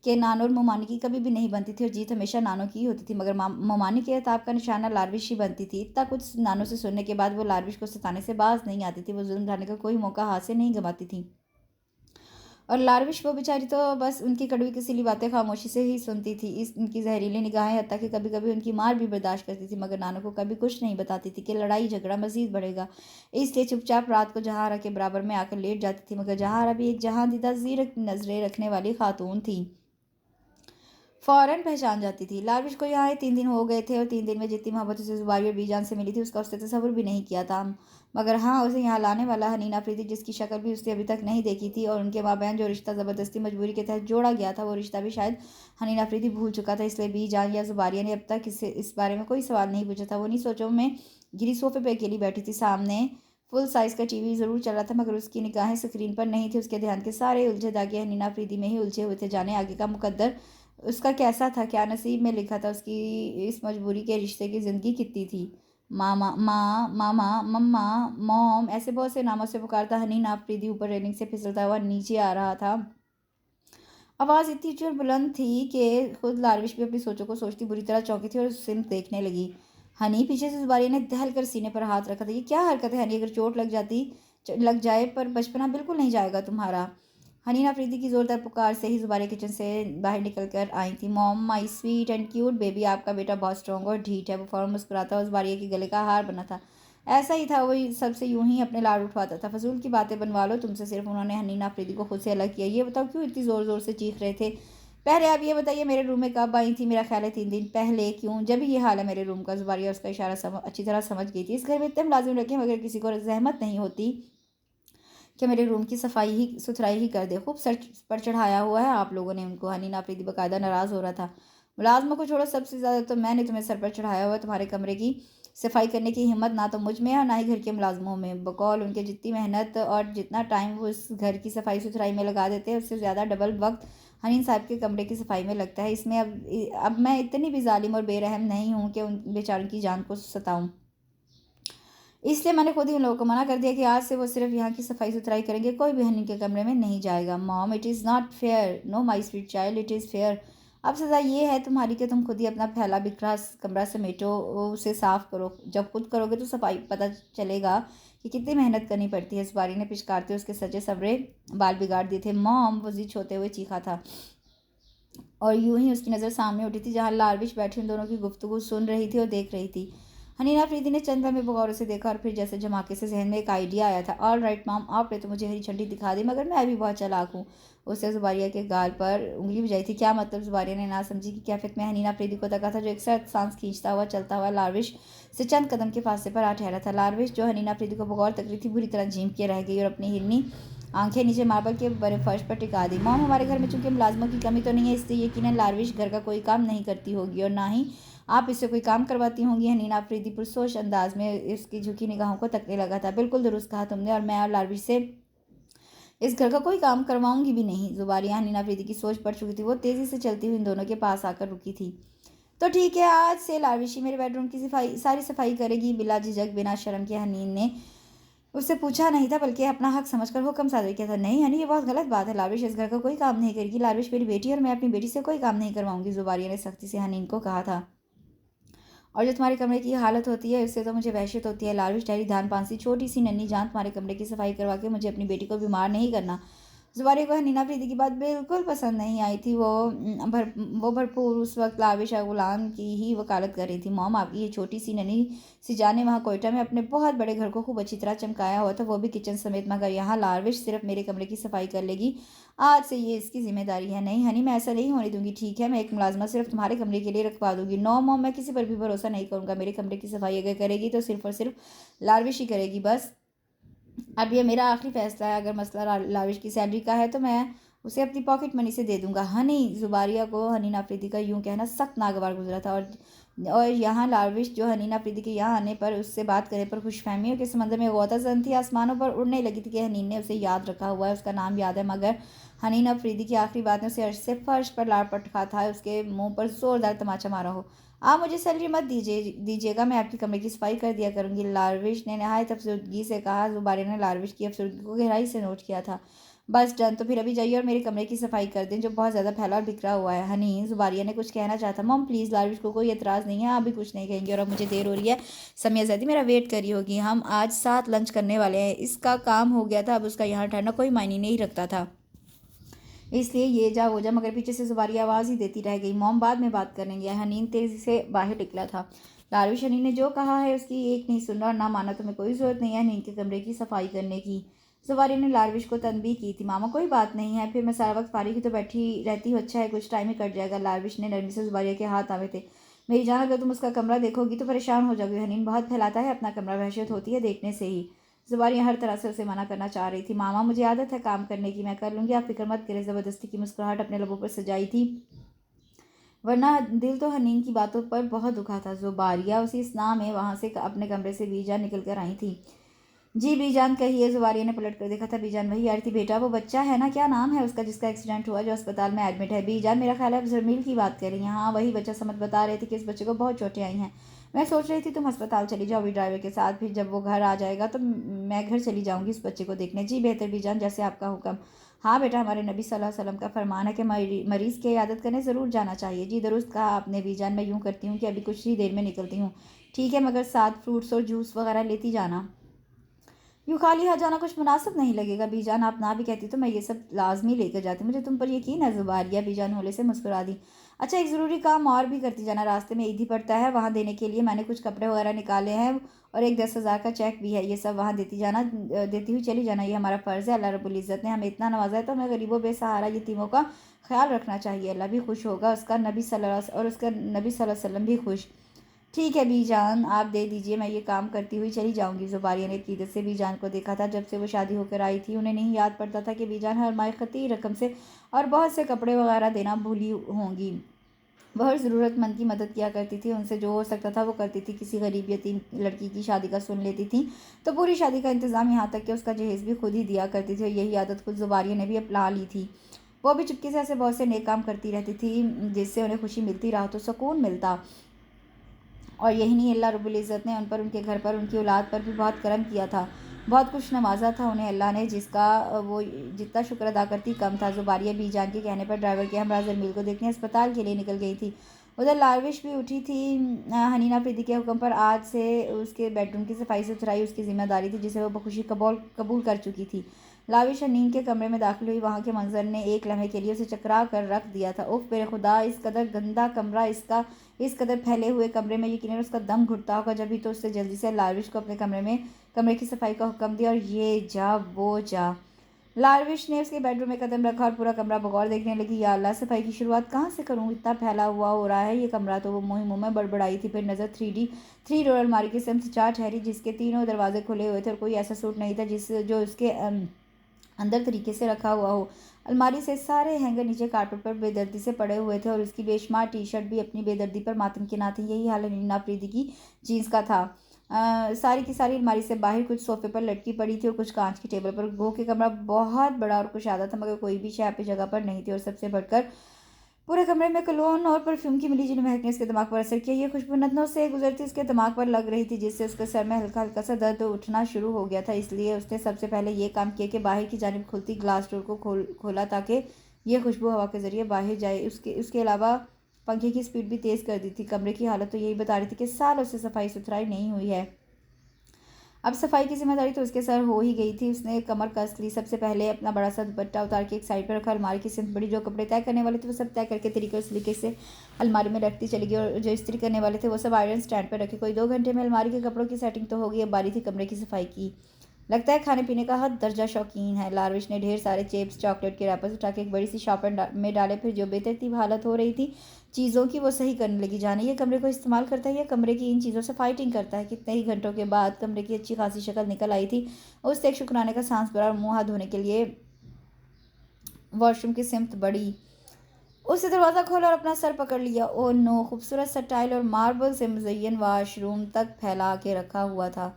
कि नानो और मुमानी की कभी भी नहीं बनती थी और जीत हमेशा नानो की ही होती थी, मगर मुमानी के अताब का निशाना लारविश ही बनती थी। इतना कुछ नानो से सुनने के बाद वो लारविश को सताने से बाज नहीं आती थी। वो जुल्म ढाने का कोई मौका हाथ से नहीं गंवाती थी और लारविश वो बेचारी तो बस उनकी कड़वी किसीली बातें खामोशी से ही सुनती थी। उनकी जहरीली निगाहें हत्ता कि कभी कभी उनकी मार भी बर्दाश्त करती थी, मगर नानो को कभी कुछ नहीं बताती थी कि लड़ाई झगड़ा मजीद बढ़ेगा। इसलिए चुपचाप रात को जहारा के बराबर में आकर लेट जाती थी। मगर जहारा भी एक जहां दीदा जीरक नजरें रखने वाली खातून थी, फ़ौरन पहचान जाती थी। लारविश को यहाँ 3 दिन हो गए थे और 3 दिन में जितनी मोहब्बत उसे जुबारी और बीजान से मिली थी उसका उसने तसव्वुर भी नहीं किया था। मगर हाँ, उसे यहाँ लाने वाला हनीन अफरीदी, जिसकी शक्ल भी उसने अभी तक नहीं देखी थी, और उनके माबैन जो रिश्ता ज़बरदस्ती मजबूरी के तहत जोड़ा गया था, वो रिश्ता भी शायद हनीन अफरीदी भूल चुका था। इसलिए बीजान या जुबारिया ने अब तक इस बारे में कोई सवाल नहीं पूछा था। वो नहीं सोचो में घिरी सोफे पर अकेली बैठी थी। सामने फुल साइज़ का टीवी ज़रूर चल रहा था, मगर उसकी निगाहें स्क्रीन पर नहीं थी। उसके ध्यान के सारे उलझे धागे हनीना अफरीदी में ही उलझे हुए थे। जाने आगे का मुकद्दर उसका कैसा था, क्या नसीब में लिखा था। उसकी इस मजबूरी के रिश्ते की ज़िंदगी कितनी थी। मामा, माँ, मामा, मम्मा, मॉम, ऐसे बहुत से नामों से पुकारता हनीना अफरीदी ऊपर रेलिंग से फिसलता हुआ नीचे आ रहा था। आवाज़ इतनी ऊँची और बुलंद थी कि खुद लारविश भी अपनी सोचों को सोचती बुरी तरह चौंकी थी और उस सिमत देखने लगी। हनी, पीछे से जुबारी ने दहल कर सीने पर हाथ रखा था। ये क्या हरकत है हनी, अगर चोट लग जाए पर बचपना बिल्कुल नहीं जाएगा तुम्हारा। हनीना अफरीदी की जोरदार पुकार से ही जुबारी किचन से बाहर निकल कर आई थी। Mom, my sweet and cute baby, आपका बेटा बहुत स्ट्रॉन्ग और ढीठ है। वो फौरन मुस्कुराता और जुबारी के गले का हार बना था। ऐसा ही था, वही सबसे यूं ही अपने लाड उठवाता था। फजूल की बातें बनवा लो तुमसे, सिर्फ उन्होंने हनीना अफरीदी को खुद से अलग किया। ये बताओ क्यों इतनी ज़ोर ज़ोर से चीख रहे थे। पहले आप ये बताइए मेरे रूम में कब आई थी। मेरा ख्याल है 3 दिन पहले। क्यों, जब ये हाल है मेरे रूम का। जुबारिया उसका इशारा अच्छी तरह समझ गई थी। इस घर में इतने मुलाजिम रखे मगर किसी को जहमत नहीं होती कि मेरे रूम की सुथराई ही कर दे। खूब सर पर चढ़ाया हुआ है आप लोगों ने उनको। हनीना अफरीदी बकायदा नाराज़ हो रहा था। मुलाजमों को छोड़ो, सबसे ज़्यादा तो मैंने तुम्हें सर पर चढ़ाया हुआ है। तुम्हारे कमरे की सफाई करने की हिम्मत ना तो मुझ में है और ना ही घर के मुलाजमों में। बकौल उनके जितनी मेहनत और जितना टाइम वो इस घर की सफाई सुथराई में लगा देते हैं, उससे ज़्यादा डबल वक्त हनीन साहब के कमरे की सफाई में लगता है। इसमें अब मैं इतनी भी जालिम और बेरहम नहीं हूँ कि उन बेचारों की जान को सताऊँ। इसलिए मैंने खुद ही उन लोगों को मना कर दिया कि आज से वो सिर्फ यहाँ की सफाई सुथराई करेंगे, कोई भी हनी के कमरे में नहीं जाएगा। Mom, it is not fair. Know my sweet child, it is fair. अब सज़ा ये है तुम्हारी कि तुम खुद ही अपना फैला बिखरा कमरा समेटो, उसे साफ़ करो। जब खुद करोगे तो सफाई पता चलेगा कि कितनी मेहनत करनी पड़ती है। इस बारी ने पिचकारते उसके सजे सवरे बाल बिगाड़ दिए थे। मॉम, वो जिद होते हुए चीखा था और यूं ही उसकी नज़र सामने उठी थी जहाँ लारविश बैठी उन दोनों की गुफ्तगू सुन रही थी और देख रही थी। हनीना अफरीदी ने चंद लम्हे गौर से देखा और फिर जैसे झमाके से जहन में एक आइडिया आया था। ऑल राइट मॉम, आपने तो मुझे हरी झंडी दिखा दी, मगर मैं भी बहुत चालाक हूँ। उससे जुबारिया के गाल पर उंगली बजाई थी। क्या मतलब। जुबारिया ने ना समझी कि कैफियत में हनीना अफरीदी को तका था, जो एक सर्द सांस खींचता हुआ चलता हुआ लारविश से चंद कदम के फासले पर आ ठहरा था। लारविश, जो हनीना अफरीदी को बगौर तक रही थी, बुरी तरह झीम के रह गई और अपनी हिरनी आंखें नीचे मार्बल के बड़े फर्श पर टिका दी। मॉम, हमारे घर में चूंकि मुलाजमों की कमी तो नहीं है, इसलिए यकीनन लारविश घर का कोई काम नहीं करती होगी और ना ही आप इससे कोई काम करवाती होंगी। हनीना अफरीदी पुरसोच अंदाज में इसकी झुकी निगाहों को तकने लगा था। बिल्कुल दुरुस्त कहा तुमने, और मैं और लारविश से इस घर का कोई काम करवाऊंगी भी नहीं। जुबारिया हनीना अफरीदी की सोच पड़ चुकी थी। वो तेजी से चलती हुई इन दोनों के पास आकर रुकी थी। तो ठीक है, आज से लारविशी मेरे बेडरूम की सारी सफाई करेगी। बिला झिझक, बिना शर्म के हनीन ने उससे पूछा नहीं था, बल्कि अपना हक समझकर हुक्म सादर किया था। नहीं हनी, ये बहुत गलत बात है। लारविश इस घर का कोई काम नहीं करेगी। लारविश मेरी बेटी और मैं अपनी बेटी से कोई काम नहीं करवाऊंगी। जुबारिया ने सख्ती से हनीन को कहा था। और जो तुम्हारे कमरे की हालत होती है उससे तो मुझे वहशत होती है। लारविश ठहरी धान पांसी छोटी सी नन्ही जान, तुम्हारे कमरे की सफाई करवा के मुझे अपनी बेटी को बीमार नहीं करना। जुबारी को हनीना अफरीदी की बात बिल्कुल पसंद नहीं आई थी। वो भरपूर उस वक्त लारविश गुलाम की ही वकालत कर रही थी। मॉम, आपकी ये छोटी सी नन्ही सी जान ने वहाँ कोयटा में अपने बहुत बड़े घर को खूब अच्छी तरह चमकाया हुआ था, वो भी किचन समेत, मगर यहाँ लारविश सिर्फ मेरे कमरे की सफाई कर लेगी। आज से ये इसकी जिम्मेदारी है। नहीं हनी, मैं ऐसा नहीं होने दूंगी। ठीक है, मैं एक मुलाजमा सिर्फ तुम्हारे कमरे के लिए रखवा दूंगी। नो मॉम, मैं किसी पर भी भरोसा नहीं करूंगा। मेरे कमरे की सफाई अगर करेगी तो सिर्फ और सिर्फ लारविश ही करेगी। बस अब ये मेरा आखिरी फैसला है। अगर मसला लारविश की सैलरी का है तो मैं उसे अपनी पॉकेट मनी से दे दूंगा। हनी, जुबारिया को हनीना अफरीदी का यूं कहना सख्त नागवार गुजरा था। और यहाँ लारविश, जो हनीना अफरीदी के यहाँ आने पर उससे बात करने पर खुशफहमियों के समंदर में गोताजन थी, आसमानों पर उड़ने लगी थी कि हनीन ने उसे याद रखा हुआ है, उसका नाम याद है। मगर हनीना अफरीदी की आखिरी बात ने उसे अर्श से फर्श पर लाड़ पटका था, उसके मुंह पर जोरदार तमाचा मारा हो। आप मुझे सैलरी मत दीजिएगा, मैं आपके कमरे की सफाई कर दिया करूंगी। लारविश ने नहायत अफसरदगी से कहा। जुबारे ने लारविश की अफसरदगी को गहराई से नोट किया था। बस डन, तो फिर अभी जाइए और मेरे कमरे की सफाई कर दें, जो बहुत ज़्यादा फैला और बिखरा हुआ है। हनी, जुबारिया ने कुछ कहना चाहता। मॉम प्लीज़, लारविश को कोई एतराज़ नहीं है, आप भी कुछ नहीं कहेंगे। और अब मुझे देर हो रही है, समिया ज़ैदी मेरा वेट करी होगी। हम आज साथ लंच करने वाले हैं। इसका काम हो गया था, अब उसका यहाँ ठहरना कोई मायने नहीं रखता था, इसलिए ये जा वो जा। मगर पीछे से जुबारी आवाज़ ही देती रह गई। मॉम, बाद में बात करेंगे। हनीन तेज़ी से बाहर निकला था। लारविश हनीन ने जो कहा है उसकी एक नहीं सुनना और ना माना। तुम्हें कोई ज़रूरत नहीं है हनीन के कमरे की सफाई करने की। जुबारी ने लारविश को तनबीह की थी। मामा, कोई बात नहीं है, फिर मैं सारा वक्त फारिग ही तो बैठी रहती हूँ। अच्छा है, कुछ टाइम ही कट जाएगा। लारविश ने नरमी से जुबारिया के हाथ आवे थे। मेरी जान, अगर तुम उसका कमरा देखोगी तो परेशान हो जाओगी। हनीन बहुत फैलाता है अपना कमरा, वहशत होती है देखने से ही। जुबारिया हर तरह से उसे मना करना चाह रही थी। मामा, मुझे आदत है काम करने की, मैं कर लूँगी, आप फिक्र मत करें। ज़बरदस्ती की मुस्कुराहट अपने लबों पर सजाई थी, वरना दिल तो हनीन की बातों पर बहुत दुखा था। जुबारिया उसी स्ना में वहाँ से अपने कमरे से बीजा निकल कर आई थी। जी बीजान कहिए। जुबारिया ने पलट कर देखा था। बीजान वही आ रही थी। बेटा वो बच्चा है ना, क्या नाम है उसका जिसका एक्सीडेंट हुआ, जो अस्पताल में एडमिट है? बीजान मेरा ख्याल है आप जरमील की बात कर रही हैं। हाँ वही बच्चा। समझ बता रहे थे कि इस बच्चे को बहुत चोटें आई हैं। मैं सोच रही थी तुम अस्पताल चली जाओ अभी ड्राइवर के साथ, फिर जब वो घर आ जाएगा तो मैं घर चली जाऊंगी उस बच्चे को देखने। जी बेहतर बीजान, जैसे आपका हुक्म। हाँ बेटा, हमारे नबी सल्लल्लाहु अलैहि वसल्लम का फरमान है कि मरीज़ की इयादत करने ज़रूर जाना चाहिए। जी दुरुस्त कहा आपने बीजान। मैं यूँ करती हूँ कि अभी कुछ ही देर में निकलती हूँ। ठीक है, मगर साथ फ्रूट्स और जूस वगैरह लेती जाना। यूँ खाली हाथ जाना कुछ मुनासिब नहीं लगेगा बीजान। आप ना भी कहती तो मैं ये सब लाजमी लेकर जाती। मुझे तुम पर यकीन है जुबारिया। बीजान होले से मुस्कुरा दी। अच्छा, एक ज़रूरी काम और भी करती जाना। रास्ते में ईद ही पड़ता है, वहाँ देने के लिए मैंने कुछ कपड़े वगैरह निकाले हैं और एक 10,000 का चेक भी है। ये सब वहाँ देती जाना, देती हुई चली जाना। ये हमारा फ़र्ज़ है। अल्लाह रब्बुल इज़्ज़त ने हमें इतना नवाजा है तो हमें गरीबों बेसहारा यतीमों का ख्याल रखना चाहिए। अल्लाह भी खुश होगा, उसका नबी सल्लल्लाहु और उसका नबी सल्लल्लाहु अलैहि वसल्लम भी खुश। ठीक है बीजान, आप दे दीजिए, मैं ये काम करती हुई चली जाऊंगी। जुबारिया ने अकीदत से बीजान को देखा था। जब से वो शादी होकर आई थी उन्हें नहीं याद पड़ता था कि बीजान हर माह खती रकम से और बहुत से कपड़े वगैरह देना भूली होंगी। वह हर ज़रूरतमंद की मदद किया करती थी। उनसे जो हो सकता था वो करती थी। किसी गरीब यतीम लड़की की शादी का सुन लेती थी तो पूरी शादी का इंतज़ाम, यहाँ तक कि उसका जहेज़ भी खुद ही दिया करती थी। और यही आदत खुद जुबारिया ने भी अपना ली थी। वो भी चुपके से ऐसे बहुत से नेक काम करती रहती थी जिससे उन्हें खुशी मिलती, रहा तो सुकून मिलता। और यही नहीं, अल्लाह रब्बुल इज़्ज़त ने उन पर, उनके घर पर, उनकी औलाद पर भी बहुत करम किया था। बहुत कुछ नवाजा था उन्हें अल्लाह ने, जिसका वो जितना शुक्र अदा करती कम था। जुबारिया बीजान के कहने पर ड्राइवर के हमरा जरमील को देखने अस्पताल के लिए निकल गई थी। उधर लारविश भी उठी थी। हनीना प्रीति के हुक्म पर आज से उसके बेडरूम की सफाई सुथराई उसकी जिम्मेदारी थी, जिसे वो बखुशी कबूल कर चुकी थी। लाविश हनीन के कमरे में दाखिल हुई। वहाँ के मंजर ने एक लम्हे के लिए उसे चकरा कर रख दिया था। उफ मेरे खुदा, इस कदर गंदा कमरा, इसका इस कदर फैले हुए कमरे में यकीनन उसका दम घुटता होगा। जब भी तो उससे जल्दी से लारविश को अपने कमरे की सफाई का हुक्म दिया। और ये जा वो जा। लारविश ने उसके बेडरूम में कदम रखा और पूरा कमरा बगौर देखने लगी। या अल्लाह, सफाई की शुरुआत कहाँ से करूँ, इतना फैला हुआ हो रहा है ये कमरा तो। वो मुँह में बड़बड़ाई थी। फिर नज़र थ्री डोर अलमारी की सिमत जा ठहरी, जिसके तीनों दरवाजे खुले हुए थे और कोई ऐसा सूट नहीं था जो उसके अंदर तरीके से रखा हुआ हो। अलमारी से सारे हैंगर नीचे कारपेट पर बेदर्दी से पड़े हुए थे और उसकी बेशुमार टी शर्ट भी अपनी बेदर्दी पर मातम की ना थी। यही हाल नीना अफरीदी की जीन्स का था। सारी की सारी अलमारी से बाहर कुछ सोफे पर लटकी पड़ी थी और कुछ कांच की टेबल पर। गो के कमरा बहुत बड़ा और कुशादा था, मगर कोई भी शय अपनी जगह पर नहीं थी। और सबसे बढ़कर पूरे कमरे में कलोन और परफ्यूम की मिली जुली महक ने उसके दिमाग पर असर किया। ये खुशबू नतनों से गुजरती उसके दिमाग पर लग रही थी, जिससे उसके सर में हल्का हल्का सा दर्द उठना शुरू हो गया था। इसलिए उसने सबसे पहले ये काम किया कि बाहर की जानिब खुलती ग्लास डोर को खोला ताकि ये खुशबू हवा के जरिए बाहर जाए। उसके अलावा पंखे की स्पीड भी तेज़ कर दी थी। कमरे की हालत तो यही बता रही थी कि सालों से सफाई सुथराई नहीं हुई है। अब सफाई की जिम्मेदारी तो उसके सर हो ही गई थी। उसने कमर कस ली। सबसे पहले अपना बड़ा सा दुपट्टा उतार के एक साइड पर रखा। अलमारी की सिमत बड़ी, जो कपड़े तय करने वाले थे वो सब तय करके तरीके उस तरीके से अलमारी में रखती चली गई। और जो इस्त्री करने वाले थे वो सब आयरन स्टैंड पर रखे। कोई 2 घंटे में अलमारी के कपड़ों की सेटिंग तो हो गई। अब बारी थी कमरे की सफाई की। लगता है खाने पीने का हद दर्जा शौकीन है। लारविश ने ढेर सारे चिप्स चॉकलेट के रैपर्स उठा के एक बड़ी सी शॉपर में डाले। फिर जो बेतरतीब हालत हो रही थी चीज़ों की वो सही करने लगी। जाने ये कमरे को इस्तेमाल करता है या कमरे की इन चीज़ों से फाइटिंग करता है। कितने ही घंटों के बाद कमरे की अच्छी खासी शक्ल निकल आई थी। उससे एक शुक्राने का सांस भरा और मुँह हाथ धोने के लिए वॉशरूम की सिमत बढ़ी। उसने दरवाज़ा खोला और अपना सर पकड़ लिया। ओ नो, खूबसूरत सा टाइल और मार्बल से मुज़य्यन वॉशरूम तक फैला के रखा हुआ था।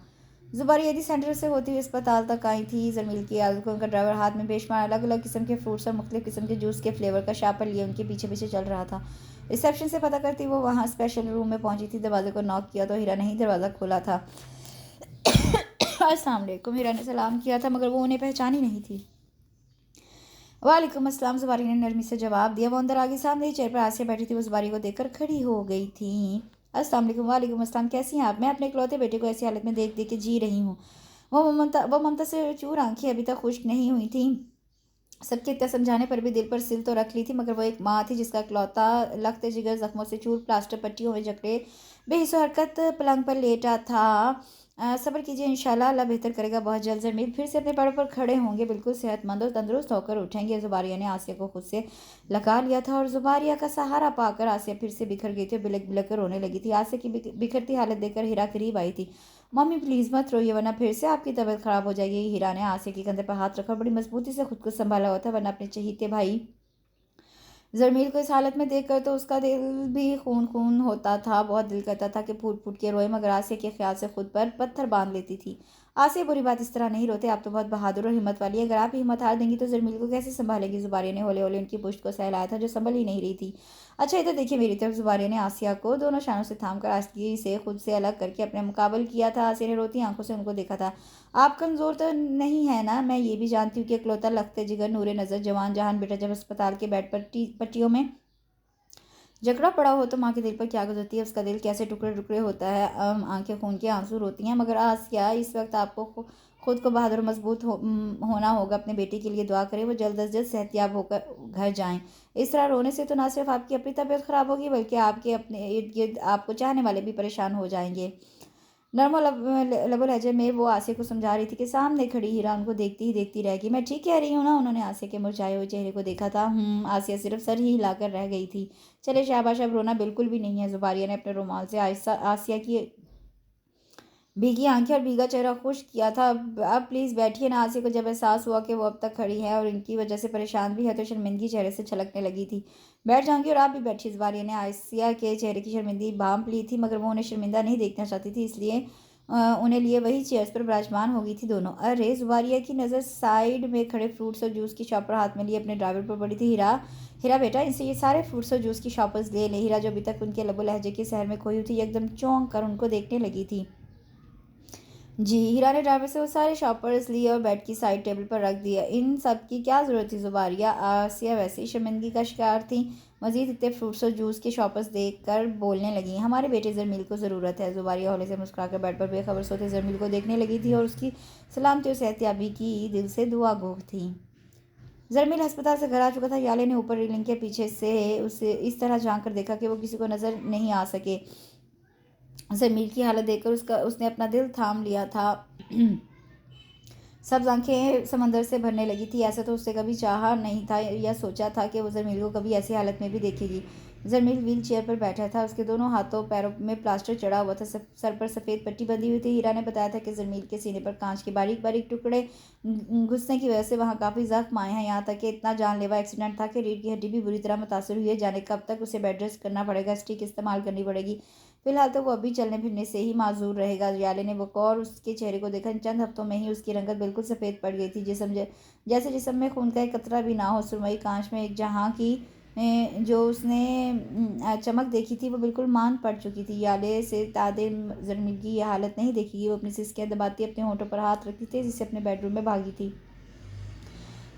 जुबारी यदि सेंटर से होती हुई अस्पताल तक आई थी। जरमील की आदत को उनका ड्राइवर हाथ में बेशुमार अलग अलग किस्म के फ्रूट्स और मुख्तलिफ किस्म के जूस के फ्लेवर का शापर लिए उनके पीछे पीछे चल रहा था। रिसेप्शन से पता करती वो वहाँ स्पेशल रूम में पहुंची थी। दरवाजे को नॉक किया तो हीरा ने ही दरवाज़ा खोला था। अस्सलाम वालेकुम, हीरा ने सलाम किया था, मगर वो उन्हें पहचानी नहीं थी। वालेकुम अस्सलाम, जुबारी ने नरमी से जवाब दिया। वो अंदर आगे सामने ही चेयर पर आसिया बैठी थी। वो जुबारी को देखकर खड़ी हो गई थी। अस्सलाम वालेकुम। वालेकुम अस्सलाम, कैसी हैं आप? मैं अपने इकलौते बेटे को ऐसी हालत में देख देख के जी रही हूँ। वो ममता से चूर आंखें अभी तक खुश्क नहीं हुई थी। सबके इतना समझाने पर भी दिल पर सिल तो रख ली थी, मगर वो एक माँ थी जिसका इकलौता लखते जिगर जख्मों से चूर, प्लास्टर पट्टियों में जकड़े बेहिस्सो हरकत पलंग पर लेटा था। सब्र कीजिए, इंशाल्लाह अल्लाह बेहतर करेगा। बहुत जल्द जरमील फिर से अपने पैरों पर खड़े होंगे, बिल्कुल सेहतमंद और तंदुरुस्त होकर उठेंगे। जुबारिया ने आसिया को खुद से लगा लिया था और जुबारिया का सहारा पाकर आसिया फिर से बिखर गई थी और बिलक बिलक कर रोने लगी थी। आसिया की बिखरती हालत देखकर हीरा करीब आई थी। मम्मी प्लीज़ मत रोइए, वरना फिर से आपकी तबीयत ख़राब हो जाएगी। हीरा ने आसिया के कंधे पर हाथ रखा, बड़ी मजबूती से खुद को संभाला हुआ था, वरना अपने चहीते भाई जरमील को इस हालत में देखकर तो उसका दिल भी खून खून होता था। बहुत दिल करता था कि फूट फूट के रोए, मगर आसिया के ख्याल से खुद पर पत्थर बांध लेती थी। आसिया बुरी बात इस तरह नहीं रोते, आप तो बहुत बहादुर और हिम्मत वाली है, अगर आप ही हिम्मत हार देंगी तो जरमील को कैसे संभालेगी। जुबारिया ने हौले हौले उनकी पुश्त को सहलाया था जो संभल ही नहीं रही थी। अच्छा इधर देखिए मेरी तरफ। जुबारिया ने आसिया को दोनों शानों से थामकर आसिया से खुद से अलग करके अपने मुकाबल किया था। आसिया ने रोती आंखों से उनको देखा था। आप कमज़ोर तो नहीं है ना, मैं ये भी जानती हूँ कि इकलौता लखते जिगर नूरे नज़र जवान जहान बेटा जब अस्पताल के बेड पर पट्टियों में जकड़ा पड़ा हो तो माँ के दिल पर क्या गुजरती है, उसका दिल कैसे टुकड़े टुकड़े होता है। आंखें खून के आंसू रोती हैं। मगर आसिया इस वक्त आपको खुद को बहादुर मजबूत होना होगा। अपने बेटे के लिए दुआ करें वो जल्द अज जल्द सेहतियाब होकर घर जाएं। इस तरह रोने से तो ना सिर्फ आपकी अपनी तबीयत खराब होगी बल्कि आपके अपने इर्द गिर्द आपको चाहने वाले भी परेशान हो जाएंगे। नर्म और लबो लहजे में वो आसिया को समझा रही थी कि सामने खड़ी हीरा उनको देखती ही देखती रह गई। मैं ठीक कह रही हूँ ना। उन्होंने आसिया के मुरझाए हुए चेहरे को देखा था। आसिया सिर्फ सर ही हिलाकर रह गई थी। चले शाबाश, अब रोना बिल्कुल भी नहीं है। जुबारिया ने अपने रुमाल से आसिया की भीगी आंखें और भीगा चेहरा खुश किया था। अब प्लीज़ बैठिए ना। आसिया को जब एहसास हुआ कि वो अब तक खड़ी है और इनकी वजह से परेशान भी है तो शर्मिंदगी चेहरे से छलकने लगी थी। बैठ जाऊंगी और आप भी बैठिए। जुबारिया ने आसिया के चेहरे की शर्मिंदगी भांप ली थी मगर वो उन्हें शर्मिंदा नहीं देखना चाहती थी, इसलिए उन्हें लिए वही चेयर्स पर विराजमान हो गई थी दोनों। अरे जुबारिया की नज़र साइड में खड़े फ्रूट्स और जूस की शॉप पर हाथ में लिए अपने ड्राइवर पर पड़ी थी। हीरा हीरा बेटा, इनसे ये सारे फ्रूट्स और जूस की शॉपर्स ले ले। हीरा जो अभी तक उनके लबो लहजे के शहर में खोई हुई थी एकदम चौंक कर उनको देखने लगी थी। जी। हीरा ने ड्राइवर से वो सारे शॉपर्स लिए और बेड की साइड टेबल पर रख दिया। इन सब की क्या ज़रूरत थी। जुबारिया आसिया वैसे ही शर्मिंदगी का शिकार थी। मज़ीद इतने फ्रूट्स और जूस के शॉपर्स देख कर बोलने लगी। हमारे बेटे जरमील को ज़रूरत है। जुबारिया हौले से मुस्कुराकर बेड पर बेखबर सोते जरमील को देखने लगी थी और उसकी सलामती और सेहतियाबी की दिल से दुआ गो थी। जरमील अस्पताल से घर आ चुका था। याले ने ऊपर रेलिंग के पीछे से उसे इस तरह झांक कर देखा कि वो किसी को नज़र नहीं आ सके। जरमील की हालत देखकर उसने अपना दिल थाम लिया था। सब आंखें समंदर से भरने लगी थी। ऐसा तो उससे कभी चाहा नहीं था या सोचा था कि वो जरमील को कभी ऐसी हालत में भी देखेगी। जरमील व्हील चेयर पर बैठा था। उसके दोनों हाथों पैरों में प्लास्टर चढ़ा हुआ था। सर पर सफ़ेद पट्टी बंधी हुई थी। हीरा ने बताया था कि जरमील के सीने पर कांच के बारीक बारीक टुकड़े घुसने की वजह से वहाँ काफ़ी जख्म आए हैं। यहाँ तक कि इतना जानलेवा एक्सीडेंट था कि रीढ़ की हड्डी भी बुरी तरह मुतासर हुई है। जाने कब तक उसे बेड रेस्ट करना पड़ेगा, स्टिक इस्तेमाल करनी पड़ेगी। फिलहाल तो वो अभी चलने फिरने से ही माजूर रहेगा। याले ने वक़ौर उसके चेहरे को देखा। चंद हफ्तों में ही उसकी रंगत बिल्कुल सफ़ेद पड़ गई थी, जैसे जिस्म में खून का एक कतरा भी ना हो। सुरमई कांच में एक जहाँ की जो उसने चमक देखी थी वो बिल्कुल मान पड़ चुकी थी। याले से तादे जरमील की यह हालत नहीं देखेगी। वो अपनी सिसकियाँ दबाती अपने होठों पर हाथ रखती थी जिससे अपने बेडरूम में भागी थी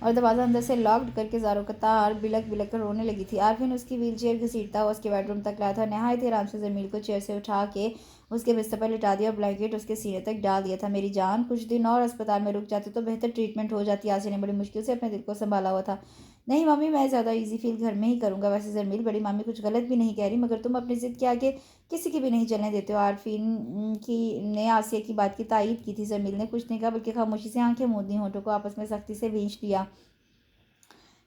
और दरवाज़ा अंदर से लॉक्ड करके ज़ारो कतार बिलक बिलक कर रोने लगी थी। आरफिन उसकी व्हीलचेयर घसीटता हुआ उसके बेडरूम तक लाया था। नहायत ही आराम से जमील को चेयर से उठा के उसके बिस्तर पर लिटा दिया और ब्लैंकेट उसके सीने तक डाल दिया था। मेरी जान, कुछ दिन और अस्पताल में रुक जाते तो बेहतर ट्रीटमेंट हो जाती। आसिया ने बड़ी मुश्किल से अपने दिल को संभाला हुआ था। नहीं मम्मी, मैं ज़्यादा इजी फील घर में ही करूँगा। वैसे जरमील, बड़ी मामी कुछ गलत भी नहीं कह रही मगर तुम अपनी ज़िद के आगे किसी की भी नहीं चलने देते हो। आरफिन की ने आसिया की बात की तायीद की थी। जरमील ने कुछ नहीं कहा बल्कि खामोशी से आंखें मूंद दी, होठों को आपस में सख्ती से भींच लिया।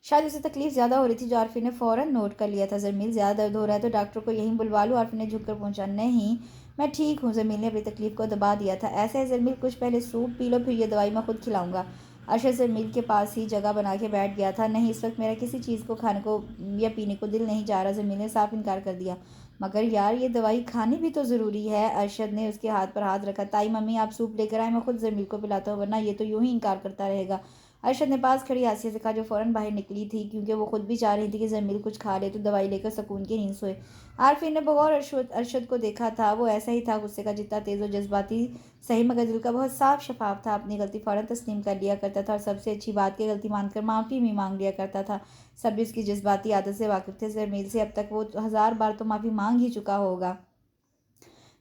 शायद उसे तकलीफ ज़्यादा हो रही थी जो आरफिन ने फ़ौरन नोट कर लिया था। जरमील, ज़्यादा दर्द हो रहा है तो डॉक्टर को यहीं बुलवा लूँ। आरफिन ने झुककर पूछा। नहीं, मैं ठीक हूँ। जरमील ने अपनी तकलीफ को दबा दिया था। ऐसा है जरमील, कुछ पहले सूप पी लो, फिर ये दवाई मैं खुद खिलाऊंगा। अरशद जरमील के पास ही जगह बना के बैठ गया था। नहीं, इस वक्त मेरा किसी चीज़ को खाने को या पीने को दिल नहीं जा रहा। जरमील ने साफ इनकार कर दिया। मगर यार, ये दवाई खानी भी तो ज़रूरी है। अरशद ने उसके हाथ पर हाथ रखा। ताई मम्मी, आप सूप लेकर आए, मैं खुद जरमील को पिलाता हूँ, वरना ये तो यूं ही इनकार करता रहेगा। अरशद ने पास खड़ी आसिया से कहा जो फ़ौरन बाहर निकली थी क्योंकि वो खुद भी चाह रही थी कि जरमील कुछ खा ले तो दवाई लेकर सुकून की नींद सोए। आरफिन ने बगौर अरशद को देखा था। वो ऐसा ही था, गुस्से का जितना तेज़ और जज्बाती सही मगर दिल का बहुत साफ शफाफ था। अपनी गलती फ़ौरन तस्लीम कर लिया करता था और सबसे अच्छी बात की गलती मानकर माफ़ी भी मांग लिया करता था। सब भी उसकी जज्बाती आदत से वाकिफ़ थे। जरमील से अब तक वो 1000 बार तो माफ़ी मांग ही चुका होगा।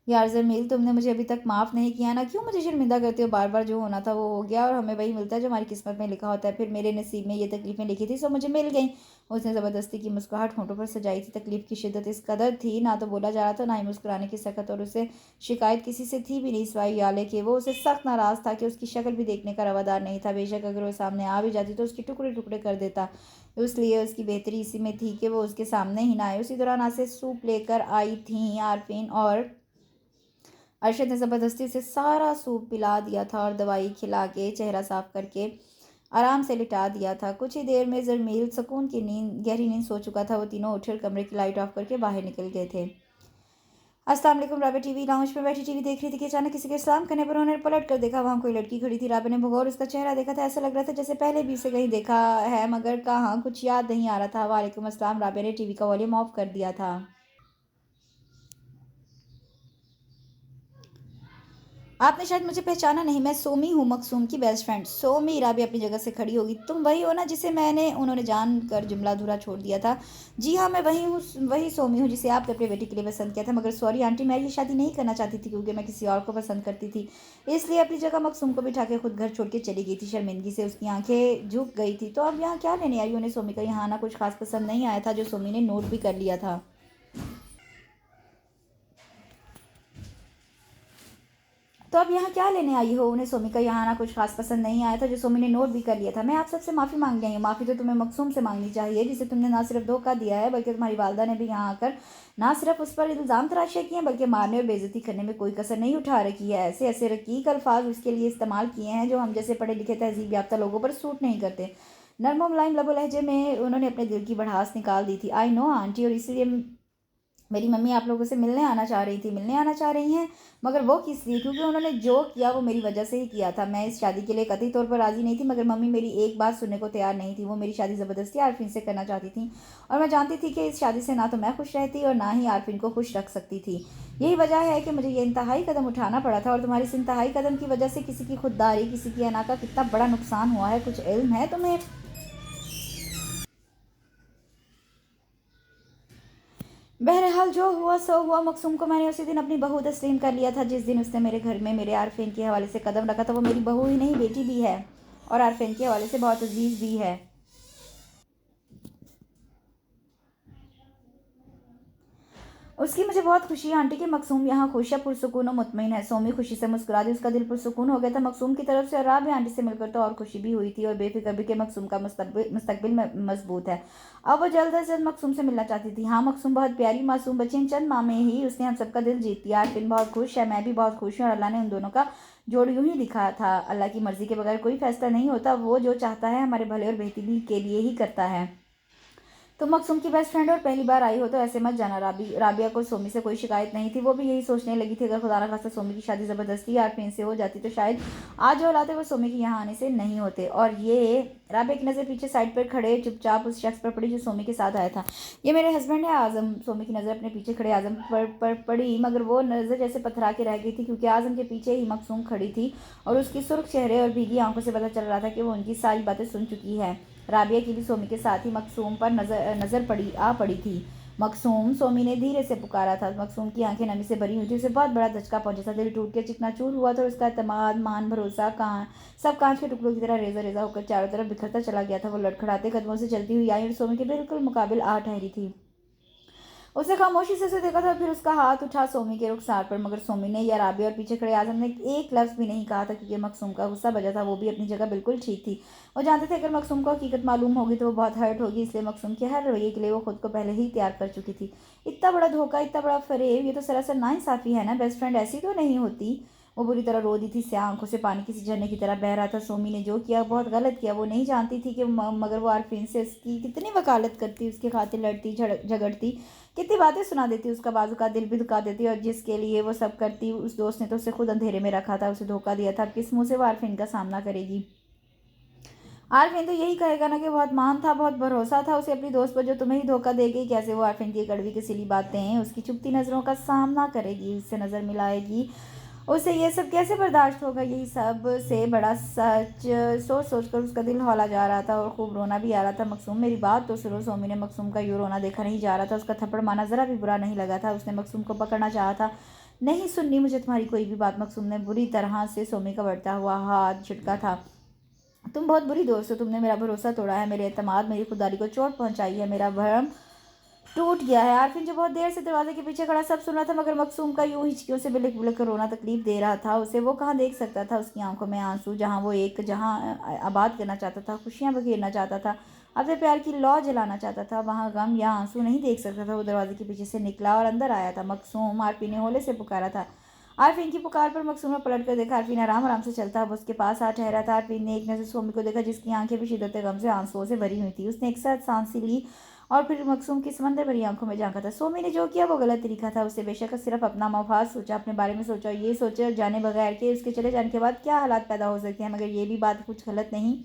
यार जमील, तुमने मुझे अभी तक माफ़ नहीं किया ना, क्यों मुझे शर्मिंदा करते हो। बार बार जो होना था वो हो गया और हमें वही मिलता है जो हमारी किस्मत में लिखा होता है। फिर मेरे नसीब में ये तकलीफ़ें लिखी थी सो मुझे मिल गई। उसने ज़बरदस्ती की मुस्कुराहट होंठों पर सजाई थी। तकलीफ़ की शिद्दत इस कदर थी, ना तो बोला जा रहा था ना ही मुस्कुराने की सकत, और उसे शिकायत किसी से थी भी नहीं सिवाय याले के। वो उसे सख्त नाराज़ था कि उसकी शक्ल भी देखने का रवादार नहीं था। बेशक अगर वो सामने आ भी जाती तो उसके टुकड़े टुकड़े कर देता। इसलिए उसकी बेहतरी इसी में थी कि वो उसके सामने ही ना आए। उसी दौरान आसे सूप लेकर आई थी आरफिन और अरशद ने ज़बरदस्ती से सारा सूप पिला दिया था और दवाई खिला के चेहरा साफ करके आराम से लिटा दिया था। कुछ ही देर में जरमील सुकून की नींद, गहरी नींद सो चुका था। वो तीनों उठकर कमरे की लाइट ऑफ करके बाहर निकल गए थे। अस्सलाम वालेकुम। राबे टीवी लाउंज में बैठी टीवी देख रही थी कि अचानक किसी के सलाम करने पर उन्होंने पलट कर देखा, वहाँ कोई लड़की खड़ी थी। राबे ने भगौर उसका चेहरा देखा था, ऐसा लग रहा था जैसे पहले भी उसे कहीं देखा है, मगर कहाँ कुछ याद नहीं आ रहा था। वालेकुम अस्सलाम। राबे ने टीवी का वॉल्यूम ऑफ कर दिया था। आपने शायद मुझे पहचाना नहीं, मैं सोमी हूँ, मकसूम की बेस्ट फ्रेंड। सोमी। राबी अपनी जगह से खड़ी होगी। तुम वही हो ना जिसे मैंने उन्होंने जानकर जुमला अधूरा छोड़ दिया था। जी हाँ, मैं वही हूँ, वही सोमी हूँ जिसे आपने अपने बेटी के लिए पसंद किया था। मगर सॉरी आंटी, मैं ये शादी नहीं करना चाहती थी क्योंकि मैं किसी और को पसंद करती थी। इसलिए अपनी जगह मकसूम को बिठा के खुद घर छोड़ के चली गई थी। शर्मिंदगी से उसकी आंखें झुक गई थी। तो अब यहाँ क्या लेने आई? उन्हें सोमी का यहाँ आना कुछ खास पसंद नहीं आया था, जो सोमी ने नोट भी कर लिया था। तो अब यहाँ क्या लेने आई हो? उन्हें सोमी का यहाँ आना कुछ खास पसंद नहीं आया था, जो सोमी ने नोट भी कर लिया था। मैं आप सबसे माफ़ी मांगने आई हूँ। माफ़ी तो तुम्हें मकसूम से मांगनी चाहिए, जिसे तुमने ना सिर्फ धोखा दिया है, बल्कि तुम्हारी वालदा ने भी यहाँ आकर ना सिर्फ उस पर इल्ज़ाम तराशे किए हैं, बल्कि मारने और बेइज्जती करने में कोई कसर नहीं उठा रखी है। ऐसे ऐसे रकीक अल्फाज उसके लिए इस्तेमाल किए हैं जो हम जैसे पढ़े लिखे तहजीब याफ्ता लोगों पर सूट नहीं करते। नरमो मुलायम लबो लहजे में उन्होंने अपने दिल की भड़ास निकाल दी थी। आई नो आंटी, और इसीलिए मेरी मम्मी आप लोगों से मिलने आना चाह रही थी, मिलने आना चाह रही हैं। मगर वो किस लिए? क्योंकि उन्होंने जो किया वो मेरी वजह से ही किया था। मैं इस शादी के लिए कतई तौर पर राज़ी नहीं थी, मगर मम्मी मेरी एक बात सुनने को तैयार नहीं थी। वो मेरी शादी ज़बरदस्ती आरफिन से करना चाहती थी, और मैं जानती थी कि इस शादी से ना तो मैं खुश रहती और ना ही आरफिन को खुश रख सकती थी। यही वजह है कि मुझे ये इंतहाई कदम उठाना पड़ा था, और तुम्हारी इस इंतहाई कदम की वजह से किसी की खुददारी, किसी की अना का कितना बड़ा नुकसान हुआ है, कुछ इल्म है तुम्हें? बहरहाल जो हुआ सो हुआ। मकसूम को मैंने उसी दिन अपनी बहू तस्लीम कर लिया था, जिस दिन उसने मेरे घर में मेरे आरफीन के हवाले से कदम रखा था। वो मेरी बहू ही नहीं, बेटी भी है, और आरफीन के हवाले से बहुत अजीज भी है। उसकी मुझे बहुत खुशी है आंटी कि मकसूम यहाँ खुश है, पुरसुकून और मुतमईन है। सोमी खुशी से मुस्कुरा दी, उसका दिल पुरसुकून हो गया था मकसूम की तरफ से। और राबी आंटी से मिलकर तो और खुशी भी हुई थी, और बेफिक्र भी कि मकसूम का मुस्तकबिल मजबूत है। अब वो जल्द अज जल्द मकसूम से मिलना चाहती थी। हाँ, मकसूम बहुत प्यारी मासूम बच्ची है। चंद माह में ही उसने हम सबका दिल जीत लिया। आरफिन बहुत खुश है, मैं भी बहुत खुश हूँ, और अल्लाह ने उन दोनों का जोड़ यूं ही लिखा था। अल्लाह की मर्जी के बगैर कोई फैसला नहीं होता, वो जो चाहता है हमारे भले और बेहतरी के लिए ही करता है। तुम मकसूम की बेस्ट फ्रेंड और पहली बार आई हो, तो ऐसे मत जाना। राबिया को सोमी से कोई शिकायत नहीं थी। वो भी यही सोचने लगी थी, अगर खुदा न खास्ता सोमी की शादी ज़बरदस्ती आरफीन से हो जाती तो शायद आज जो हालात है वो सोमी के यहाँ आने से नहीं होते। और ये राबिया की नज़र पीछे साइड पर खड़े चुपचाप उस शख्स पर पड़ी जो सोमी के साथ आया था। ये मेरे हस्बैंड है आज़म। सोमी की नज़र अपने पीछे खड़े आज़म पर पड़ी, मगर वो नज़र जैसे पथरा के रह गई थी, क्योंकि आज़म के पीछे ही मकसूम खड़ी थी, और उसकी सुर्ख चेहरे और भीगी आंखों से पता चल रहा था कि वो उनकी सारी बातें सुन चुकी है। राबिया की भी सोमी के साथ ही मकसूम पर नजर पड़ी थी। मकसूम! सोमी ने धीरे से पुकारा था। मकसूम की आंखें नमी से भरी हुई थी। उसे बहुत बड़ा धचका पहुंचा था। दिल टूट के चिकनाचूर हुआ था, और उसका एतमाद, मान, भरोसा सब कांच के टुकड़ों की तरह रेजा रेजा होकर चारों तरफ बिखरता चला गया था। वो लड़खड़ाते कदमों से चलती हुई आई और सोमी के बिल्कुल मुकाबिल आ ठहरी थी। उसने खामोशी से उसे देखा था, फिर उसका हाथ उठा सोमी के रुखसार पर, मगर सोमी ने या राबिया और पीछे खड़े आजम ने एक लफ्ज़ भी नहीं कहा था, क्योंकि मकसूम का गुस्सा बजा था। वो भी अपनी जगह बिल्कुल ठीक थी। वो जानते थे अगर मकसूम को हकीकत मालूम होगी तो वो बहुत हर्ट होगी, इसलिए मकसूम के हर रवैये के लिए वो खुद को पहले ही तैयार कर चुकी थी। इतना बड़ा धोखा, इतना बड़ा फरेब, ये तो सरासर नाइंसाफ़ी है ना। बेस्ट फ्रेंड ऐसी तो नहीं होती। वो बुरी तरह रो दी थी। स्याह आंखों से पानी किसी झरने की तरह बह रहा था। सोमी ने जो किया बहुत गलत किया। वो नहीं जानती थी कि मगर वो आरफीन से उसकी कितनी वकालत करती, उसके खातिर लड़ती झगड़ती, कितनी बातें सुना देती, उसका बाजू का दिल भी दुखा देती, और जिसके लिए वो सब करती उस दोस्त ने तो उसे खुद अंधेरे में रखा था, उसे धोखा दिया था। किस मुँह से वो आरफीन का सामना करेगी? आरफीन तो यही कहेगा ना कि बहुत मान था, बहुत भरोसा था उसे अपनी दोस्त पर, जो तुम्हें ही धोखा दे गई। कैसे वो आरफीन की कड़वी किसीली बातें, उसकी चुपती नज़रों का सामना करेगी, उससे नज़र मिलाएगी? उसे ये सब कैसे बर्दाश्त होगा? यही सब से बड़ा सच सोच सोच कर उसका दिल हौला जा रहा था, और खूब रोना भी आ रहा था। मकसूम, मेरी बात तो सुनो। सोमी ने मकसूम का यूँ रोना देखा नहीं जा रहा था। उसका थप्पड़ माना ज़रा भी बुरा नहीं लगा था। उसने मकसूम को पकड़ना चाहा था। नहीं सुननी मुझे तुम्हारी कोई भी बात। मकसूम ने बुरी तरह से सोमी का बढ़ता हुआ हाथ झटका था। तुम बहुत बुरी दोस्त हो। तुमने मेरा भरोसा तोड़ा है, मेरे एतमाद, मेरी खुदारी को चोट पहुंचाई है। मेरा भरम टूट गया है। आरफिन जो बहुत देर से दरवाजे के पीछे खड़ा सब सुन रहा था, मगर मकसूम का यूं हिचकियों से बिलक बिलक कर रोना तकलीफ दे रहा था उसे। वो कहाँ देख सकता था उसकी आंखों में आंसू, जहाँ वो एक जहाँ आबाद करना चाहता था, खुशियाँ बखेरना चाहता था, अपने प्यार की लौ जलाना चाहता था, वहाँ गम या आंसू नहीं देख सकता था। वो दरवाजे के पीछे से निकला और अंदर आया था। मकसूम! आरफिन ने होले से पुकारा था। आरफीन की पुकार पर मकसूम ने पलट कर देखा। आरफीन आराम आराम से चलता अब उसके पास आ ठहरा था। आरफीन ने एक नज़र सोमी को देखा, जिसकी आंखें भी शिद्दत गम से आंसुओं से भरी हुई थी। उसने एक साथ सांस ली और फिर मकसूम की समंदर भरी आंखों में झांका था। सोमी ने जो किया वो गलत तरीका था। उससे बेशक सिर्फ अपना मफाद सोचा, अपने बारे में सोचा, ये सोचा जाने बगैर कि उसके चले जाने के बाद क्या हालात पैदा हो सकते हैं। मगर ये भी बात कुछ गलत नहीं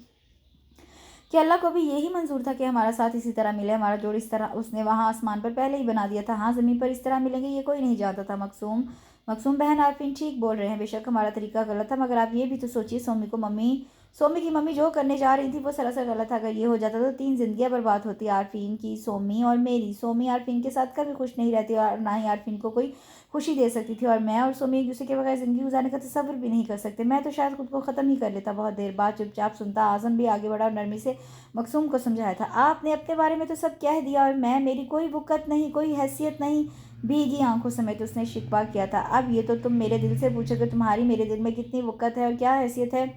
कि अल्लाह को भी यही मंजूर था कि हमारा साथ इसी तरह मिले, हमारा जोड़ इस तरह उसने वहाँ आसमान पर पहले ही बना दिया था। हाँ, ज़मीन पर इस तरह मिलेंगे ये कोई नहीं जानता था। मकसूम बहन आरफीन ठीक बोल रहे हैं, बेशक हमारा तरीका गलत था, मगर आप ये भी तो सोचिए सोमी की मम्मी जो करने जा रही थी वो सरासर गलत था। अगर ये हो जाता तो 3 जिंदगियां बर्बाद होती, आरफीन की, सोमी और मेरी। सोमी आरफीन के साथ कभी खुश नहीं रहती और ना ही आरफीन को कोई खुशी दे सकती थी, और मैं और सोमी एक दूसरे के बगैर ज़िंदगी गुजारने का तसव्वुर भी नहीं कर सकते। मैं तो शायद खुद को ख़त्म ही कर लेता। बहुत देर बाद चुपचाप सुनता आज़म भी आगे बढ़ा और नरमी से मकसूम को समझाया था, आपने अपने बारे में तो सब कह दिया और मैं, मेरी कोई वक़्त नहीं, कोई हैसियत नहीं। भीगी आंखों समेत उसने शिकवा किया था, अब ये तो तुम मेरे दिल से पूछो कि तुम्हारी मेरे दिल में कितनी वक़्त है और क्या हैसियत है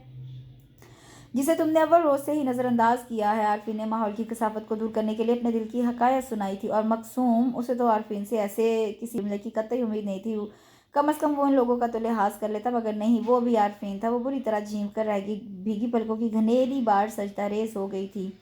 जिसे तुमने अव्वल रोज से ही नज़रअंदाज किया है। आरफीन ने माहौल की कसावत को दूर करने के लिए अपने दिल की हकायत सुनाई थी, और मकसूम, उसे तो आरफीन से ऐसे किसी जुमले की कतई उम्मीद नहीं थी। कम अज़ कम वो उन लोगों का तो लिहाज कर लेता, मगर नहीं, वो भी आरफीन था। वो बुरी तरह झीम कर रहेगी, भीगी पलकों की घनेरी बार सजदा रेस हो गई थी।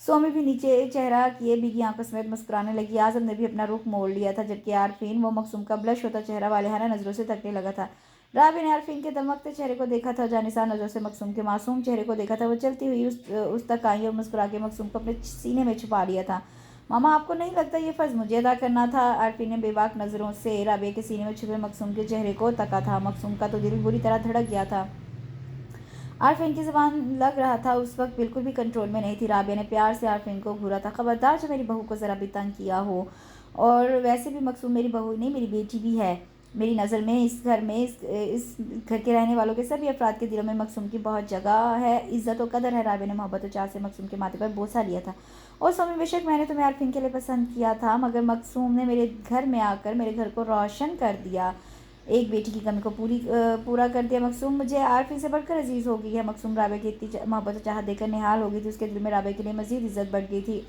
सोमी भी नीचे चेहरा किए भीगी आंखों समेत मुस्कुराने लगी। आजम ने भी अपना रुख मोड़ लिया था, जबकि आरफीन वो मकसूम का ब्लश होता चेहरा वाले हरा नजरों से तकने लगा था। राबी ने आरफीन के दमकते चेहरे को देखा था, जानिसार नजरों से मकसूम के मासूम चेहरे को देखा था। वो चलती हुई उस तक आई और मुस्कुरा के मकसूम को अपने सीने में छुपा लिया था। मामा, आपको नहीं लगता ये फ़र्ज़ मुझे अदा करना था? आरफीन ने बेबाक नज़रों से राबिया के सीने में छुपे मकसूम के चेहरे को तका था। मकसूम का तो दिल बुरी तरह धड़क गया था। आरफीन की ज़बान लग रहा था उस वक्त बिल्कुल भी कंट्रोल में नहीं थी। राबिया ने प्यार से आरफीन को घूरा था, खबरदार जो मेरी बहू को ज़रा भी तंग किया हो। और वैसे भी मकसूम मेरी बहू ही नहीं, मेरी बेटी भी है। मेरी नज़र में इस घर में इस घर के रहने वालों के सभी अफराद के दिलों में मकसूम की बहुत जगह है, इज़्ज़त और कदर है। राबिया ने मोहब्बत और चाह से मकसूम के माथे पर बोसा लिया था। और सोमी, बेशक मैंने तुम्हें आरफीन के लिए पसंद किया था, मगर मकसूम ने मेरे घर में आकर मेरे घर को रोशन कर दिया, एक बेटी की कमी को पूरा कर दिया। मकसूम मुझे आरफीन से बढ़कर अजीज़ हो गई है। मकसूम राबिया की इतनी मोहब्बत और चाहत देकर निहाल हो गई थी। उसके दिल में राबिया के लिए मज़ीद इज़्ज़त बढ़ गई थी।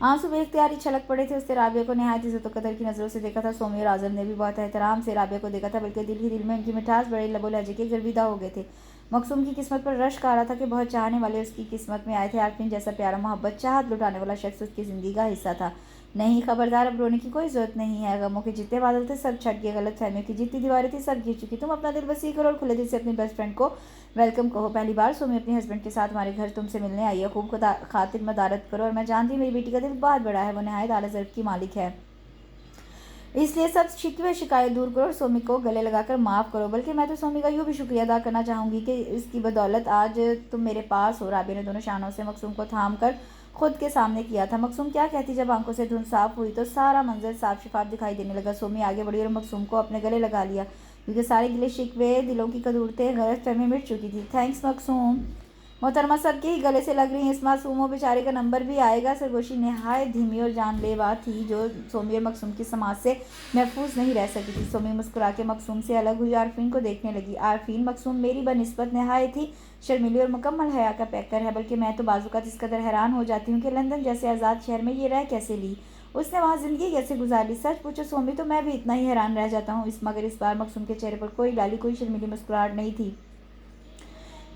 आंसू बेख्तियारी छलक पड़े थे। उसने राबिया को नहायत इज़्ज़त और कदर की नज़रों से देखा था। सोमी और आज़म ने भी बहुत एहतराम से राबिया को देखा था, बल्कि दिल ही दिल में उनकी मिठास बड़े लबो लहजे के गर्विदा हो गए थे। मकसूम की किस्मत पर रश्क आ रहा था कि बहुत चाहने वाले उसकी किस्मत में आए थे। आरफीन जैसा प्यारा, मोहब्बत, चाहत लुटाने वाला शख्स उसकी ज़िंदगी का हिस्सा था। नहीं, खबरदार, अब रोने की कोई ज़रूरत नहीं है। गमों के जितने बादल थे सब छट गए, गलत फहमियों की जितनी दीवारें थी सब गिर चुकी। तुम अपना दिल वसी करो और खुले दिल से अपनी बेस्ट फ्रेंड को वेलकम कहो। पहली बार सोमी अपने हस्बैंड के साथ हमारे घर तुमसे मिलने आई है। खूब खातिर मदारत करो, और मैं जानती हूँ मेरी बेटी का दिल बहुत बड़ा है, वो नहायत आला ज़र्फ़ की मालिक है, इसलिए सब शिकवे शिकायत दूर करो और सोमी को गले लगाकर माफ़ करो। बल्कि मैं तो सोमी का यूँ भी शुक्रिया अदा करना चाहूँगी कि इसकी बदौलत आज तुम मेरे पास हो। राबिया ने दोनों शानों से मकसूम को थाम कर खुद के सामने किया था। मकसूम क्या कहती, जब आंखों से धुंध साफ हुई तो सारा मंजर साफ शिफाफ दिखाई देने लगा। सोमी आगे बढ़ी और मकसूम को अपने गले लगा लिया, क्योंकि सारे गिले शिकवे, दिलों की कदूरतें, गलत फहमी मिट चुकी थी। थैंक्स मकसूम, मोहतरमा सबके ही गले से लग रही है। इस मासूम बेचारे का नंबर भी आएगा। सरगोशी नहायत धीमी और जानलेवा थी, जो सोमी और मकसूम की समाज से महफूज नहीं रह सकी थी। सोमी मुस्कुरा के मकसूम से अलग हुई, आरफीन को देखने लगी। आरफीन, मकसूम मेरी बनिस्बत नहायत ही शर्मीली और मुकम्मल हया का पैकर है, बल्कि मैं तो बाज़ुकात इस कदर हैरान हो जाती हूँ कि लंदन जैसे आज़ाद शहर में ये रह कैसे ली, उसने वहाँ ज़िंदगी कैसे गुजारी। सच पूछो सोमी, तो मैं भी इतना ही हैरान रह जाता हूँ। मगर इस बार मकसूम के चेहरे पर कोई लाली, कोई शर्मीली मुस्कुराहट नहीं थी।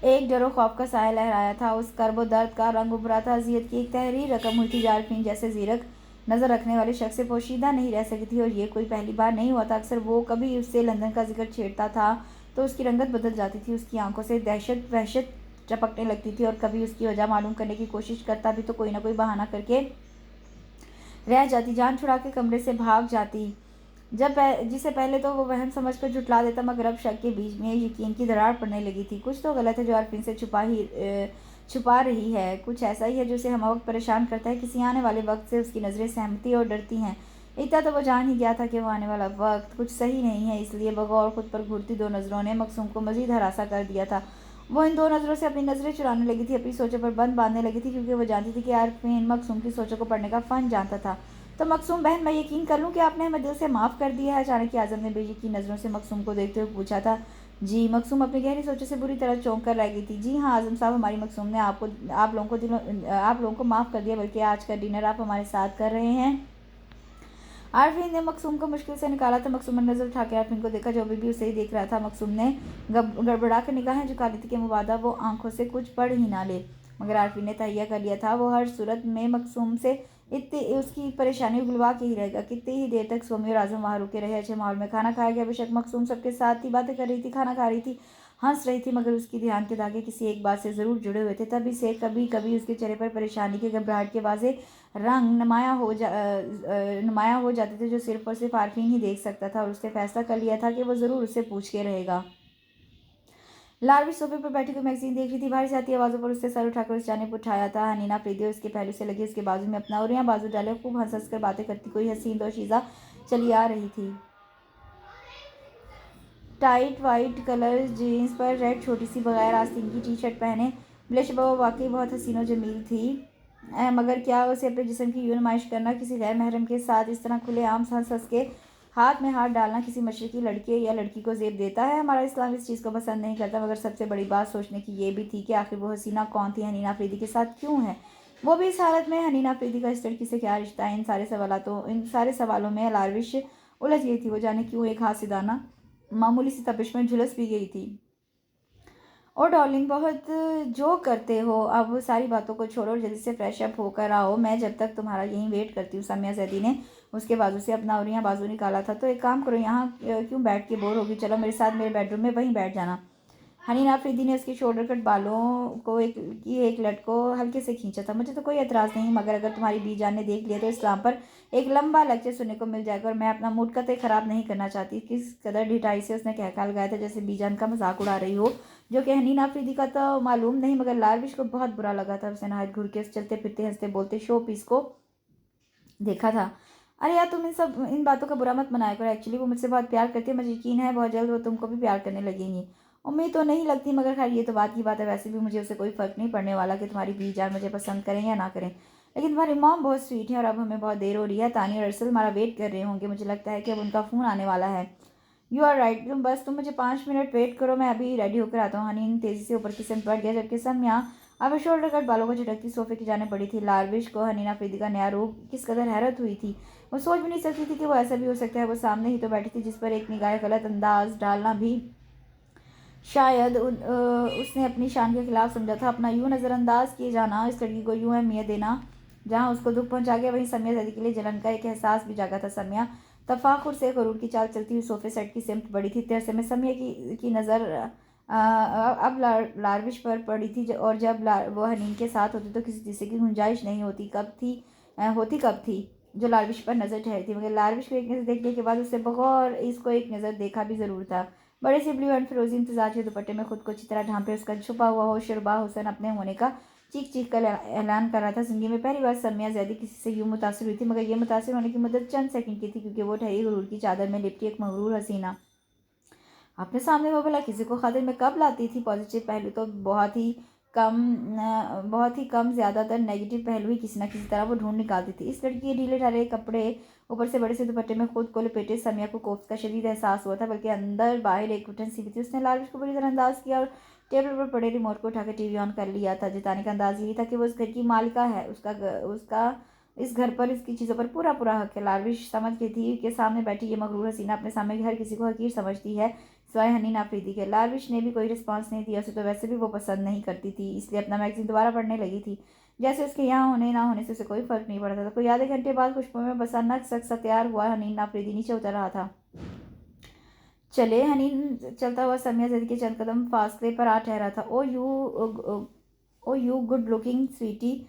एक डरो खौफ का साया लहराया था। उस कर्ब दर्द का रंग उभरा था। अजियत की एक तहरीर रकम हुई थी। आरफीन जैसे जीरक नज़र रखने वाले शख्स से पोशीदा नहीं रह सकी थी, और ये कोई पहली बार नहीं हुआ था। अक्सर वो कभी उससे लंदन का जिक्र छेड़ता था तो उसकी रंगत बदल जाती थी, उसकी आंखों से दहशत वहशत चपकने लगती थी, और कभी उसकी वजह मालूम करने की कोशिश करता भी तो कोई ना कोई बहाना करके रह जाती, जान छुड़ा के कमरे से भाग जाती, जिसे पहले तो वो वहम समझ कर झुटला देता, मगर अब शक के बीच में यकीन की दरार पड़ने लगी थी। कुछ तो गलत है जो आरफीन से छुपा रही है। कुछ ऐसा ही है जो उसे हम वक्त परेशान करता है। किसी आने वाले वक्त से उसकी नज़रें सहमती और डरती हैं। इतना तो वो जान ही गया था कि वो आने वाला वक्त कुछ सही नहीं है, इसलिए बगौर खुद पर घूरती दो नज़रों ने मकसूम को मज़ीद हरासा कर दिया था। वो इन दो नज़रों से अपनी नज़रें चुराने लगी थी, अपनी सोचों पर बंद बांधने लगी थी, क्योंकि वो जानती थी कि आरफीन मकसूम की सोचों को पढ़ने का फ़न जानता था। तो मकसूम बहन, मैं यकीन कर लूँ कि आपने हमें दिल से माफ़ कर दिया है? अचानक ही आज़म ने बेयकीन नज़रों से मकसूम को देखते हुए पूछा था। जी। मकसूम अपनी गहरी सोचों से बुरी तरह चौंक कर रह गई थी। जी हाँ आज़म साहब, हमारी मकसूम ने आप लोगों को माफ़ कर दिया, बल्कि आज का डिनर आप हमारे साथ कर रहे हैं। आरफीन ने मकसूम को मुश्किल से निकाला था। मकसूम ने नज़र उठा के आरफीन को देखा, जो अभी भी उसे ही देख रहा था। मकसूम ने गड़बड़ा कर निगाहें झुका ली थी कि मुबादा वो आंखों से कुछ पढ़ ही ना ले। मगर आरफी ने तहैया कर लिया था वो हर सूरत में मकसूम से इतनी उसकी परेशानी उगलवा के ही रहेगा। कितनी ही देर तक सोमी और आजम वहाँ रुके रहे। अच्छे माहौल में खाना खाया गया। बेशक मकसूम सबके साथ ही बातें कर रही थी, खाना खा रही थी, हंस रही थी, मगर उसकी ध्यान के धागे किसी एक बात से ज़रूर जुड़े हुए थे। तभी से कभी कभी उसके चेहरे पर परेशानी के, घबराहट के वाजे रंग नुमाया हो जाते थे, जो सिर्फ और सिर्फ आरफीन ही देख सकता था। और उसने फैसला कर लिया था कि वो ज़रूर उससे पूछ के रहेगा। लारवी सोफे पर बैठी कोई मैगजीन देख रही थी। भारी जाती आवाज़ों पर उससे सर उठाकर उस जानिब उठाया था। हनीना अफरीदी उसके पहलू से लगी उसके बाजू में अपना और यहाँ बाजू डाले खूब हंस हंस कर बातें करती कोई हसीन दोशीज़ा चली आ रही थी। टाइट वाइट कलर जीन्स पर रेड छोटी सी बगैर आस्तीन की टी शर्ट पहने ब्लिश बाबा वाकई बहुत हसीन और जमील थी। मगर क्या उसे अपने जिस्म की यूं नुमाइश करना, किसी गैर महरम के साथ इस तरह खुलेआम हंस हंस के हाथ में हाथ डालना किसी मशरकी लड़के या लड़की को जेब देता है? हमारा इस्लाम इस चीज़ को पसंद नहीं करता। मगर सबसे बड़ी बात सोचने की ये भी थी कि आखिर वो हसीना कौन थी, हनीना अफरीदी के साथ क्यों है, वो भी इस हालत में। हनीना अफरीदी का इस लड़की से क्या रिश्ता है? इन सारे सवालों में लारविश उलझ गई थी। वो जाने क्यों एक हाथ से दाना मामूली सी तपिश में झुलस भी गई थी। ओ डार्लिंग, बहुत जो करते हो, अब सारी बातों को छोड़ो और जल्दी से फ्रेश अप होकर आओ। मैं जब तक तुम्हारा यहीं वेट करती हूँ। समिया जैदी ने उसके बाजू से अपना और यहाँ बाजू निकाला था। तो एक काम करो, यहाँ क्यों बैठ के बोर होगी, चलो मेरे साथ मेरे बेडरूम में वहीं बैठ जाना। हनीना अफरीदी ने उसके शोल्डर कट बालों को एक लट को हल्के से खींचा था। मुझे तो कोई एतराज़ नहीं, मगर अगर तुम्हारी बीजान ने देख लिया तो इस्लाम पर एक लंबा लेक्चर सुनने को मिल जाएगा और मैं अपना मूड कतई ख़राब नहीं करना चाहती। किस कदर ढिठाई से उसने कहका लगाया था, जैसे बीजान का मजाक उड़ा रही हो, जो कि हनीना अफरीदी का तो मालूम नहीं, मगर लारविश को बहुत बुरा लगा था। उसने नहायत घूर के चलते फिरते हंसते बोलते शो पीस को देखा था। अरे यार, तुम इन बातों का बुरा मत मनाया करो। एक्चुअली वो मुझसे बहुत प्यार करती है, मुझे यकीन है बहुत जल्द वो तुमको भी प्यार करने लगेंगी। उम्मीद तो नहीं लगती, मगर खैर ये तो बात की बात है। वैसे भी मुझे उससे कोई फ़र्क नहीं पड़ने वाला कि तुम्हारी बीजान मुझे पसंद करें या ना करें। लेकिन तुम्हारी मॉम बहुत स्वीट है और अब हमें बहुत देर हो रही है। तानिया और अरसल हमारा वेट कर रहे होंगे। मुझे लगता है कि अब उनका फ़ोन आने वाला है। यू आर राइट, तुम मुझे 5 मिनट वेट करो, मैं अभी रेडी होकर आता हूँ। हनीन तेज़ी से ऊपर की सिमत बढ़ गया, जबकि समिया अब शोल्डर कट बालों को झटकती सोफे की जाने पड़ी थी। लारविश को हनीना अफरीदी का नया रूप किस कदर हैरत हुई थी। वो सोच भी नहीं सकती थी कि वो ऐसा भी हो सकता है। वो सामने ही तो बैठी थी, जिस पर एक निगाह गलत अंदाज डालना भी शायद उसने अपनी शान के खिलाफ समझा था। अपना यूं नज़रअंदाज किए जाना, इस लड़की को यूं अहमियत देना, जहाँ उसको दुख पहुंचा गया, वहीं समिया जैदी के लिए जलन का एक एहसास भी जागा था। समिया तफाखुर से गरूर की चाल चलती हुई सोफे सेट की सिमत बड़ी थी। तेरसे में समिया की नज़र अब लारविश पर पड़ी थी, और जब वो हनीन के साथ होती तो किसी तीसरे की गुंजाइश नहीं होती कब थी जो लारविश पर नज़र ठहरी थी। मगर लारविश को एक नज़र देखने के बाद उससे बगौर इसको एक नज़र देखा भी ज़रूर था। बड़े से ब्लू एंड फिरोजी इंतजार के दुपट्टे में खुद को अच्छी तरह ढांपे उसका छुपा हुआ होशरुबा हुसन अपने होने का चीख चीख कर ऐलान कर रहा था। जिंदगी में पहली बार समिया जैदी किसी से यूं मुतासिर हुई थी, मगर ये मुतासिर होने की मुद्दत चंद सेकंड की थी, क्योंकि वो ठहरी गुरूर की चादर में लिपटी एक मगरूर हसीना अपने सामने वो भला किसी को खातिर में कब लाती थी। पॉजिटिव पहलू तो बहुत ही कम, ज़्यादातर नेगेटिव पहलू ही किसी न किसी तरह वो ढूंढ निकालती थी। इस लड़की के ढीले ढाले कपड़े, ऊपर से बड़े से दुपट्टे में खुद को लपेटे समिया को कोफ्त का शदीद एहसास हुआ था, बल्कि अंदर बाहर एक घुटन सी भी थी। उसने लारविश को बुरी तरह अंदाज किया और टेबल पर पड़े रिमोट को उठाकर टीवी ऑन कर लिया था। जताने का अंदाज यही था कि वो इस घर की मालिका है। उसका इस घर पर इसकी चीज़ों पर पूरा पूरा हक है। लारविश समझ गई थी कि सामने बैठी ये मगरूर हसीना अपने सामने हर किसी को हकीर समझती है, सिवाय हनीना अफरीदी के। लारविश ने भी कोई रिस्पांस नहीं दिया। उसे तो वैसे भी वो पसंद नहीं करती थी, इसलिए अपना मैगजीन दोबारा पढ़ने लगी थी, जैसे उसके यहाँ होने ना होने से उसे कोई फर्क नहीं पड़ता था। कोई आधे घंटे बाद खुशबू में बसा नक सा तैयार हुआ हनीना अफरीदी नीचे उतर रहा था। चले, हनीन चलता हुआ समिया जैदी के चंद कदम फासले पर आ ठहरा था। Oh you good looking sweety.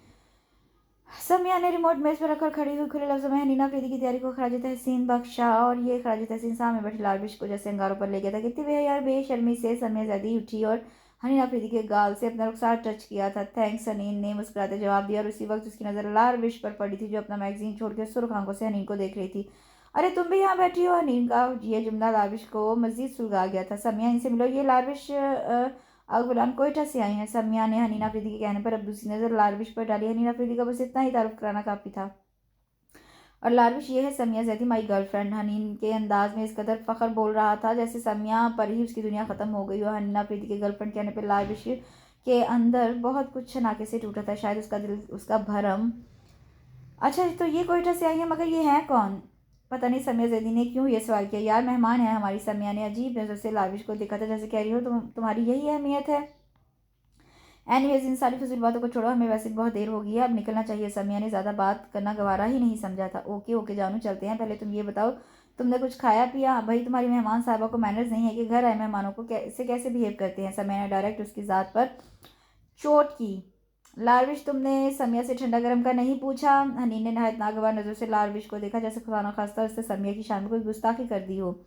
Samiya ने रिमोट मेज पर रखकर खड़ी हुई खुले लफ्जों में हनीना अफरीदी की तैयारी को खराज तहसीन बख्शा, और ये खराज तहसीन सामने बैठे लारविश को जैसे अंगारों पर ले गया था। कितनी बेशर्मी से समिया जैदी उठी और हनीना अफरीदी के गाल से अपना रुखसार टच किया था। थैंक्स, हनीन ने मुस्कुराते जवाब दिया, और उसी वक्त उसकी नज़र लारविश पर पड़ी थी, जो अपना मैगजीन छोड़ के सुर्ख आंखों से हनीन को देख रही थी। अरे तुम भी यहाँ बैठी हो? हनीन का ये जुमला लारविश को मजीद सुलगा गया था। समिया, इनसे मिलो, ये लारविश अगुलान कोयटा से आई हैं। समिया ने हनीना अफरीदी के कहने पर अब दूसरी नज़र लारविश पर डाली। हनीना अफरीदी का बस इतना ही तारुफ कराना काफ़ी था। और लारविश ये है समिया जैदी, माई गर्लफ्रेंड। हनीन के अंदाज में इस कदर फ़ख्र बोल रहा था जैसे समिया पर ही उसकी दुनिया ख़त्म हो गई हो। हनीना अफरीदी के गर्लफ्रेंड कहने पर लारविश के अंदर बहुत कुछ छनाके से टूटा था। शायद उसका दिल, उसका भरम। अच्छा, तो ये कोयटा से आई है, मगर ये है कौन? पता नहीं समिया जैदी ने क्यों ये सवाल किया। यार, मेहमान है हमारी। समिया ने अजीब नज़र से लारविश को देखा था, जैसे कह रही हो तुम्हारी यही अहमियत है। एनीवेज इन सारी फजूल बातों को छोड़ो, हमें वैसे भी बहुत देर हो गई है, अब निकलना चाहिए। समिया ने ज़्यादा बात करना गवारा ही नहीं समझा था। ओके ओके जानू, चलते हैं। पहले तुम ये बताओ, तुमने कुछ खाया पिया? भाई तुम्हारी मेहमान साहबा को मैनर्स नहीं है कि घर आए मेहमानों को कैसे बिहेव करते हैं। समिया ने डायरेक्ट उसकी ज़ात पर चोट की। लारविश, तुमने समिया से ठंडा गर्म का नहीं पूछा? हनीन ने नहायत नागवार नज़र से लारविश को देखा, जैसे खुदा न खास्ता उससे समिया की शान में कोई गुस्ताखी कर दी हो।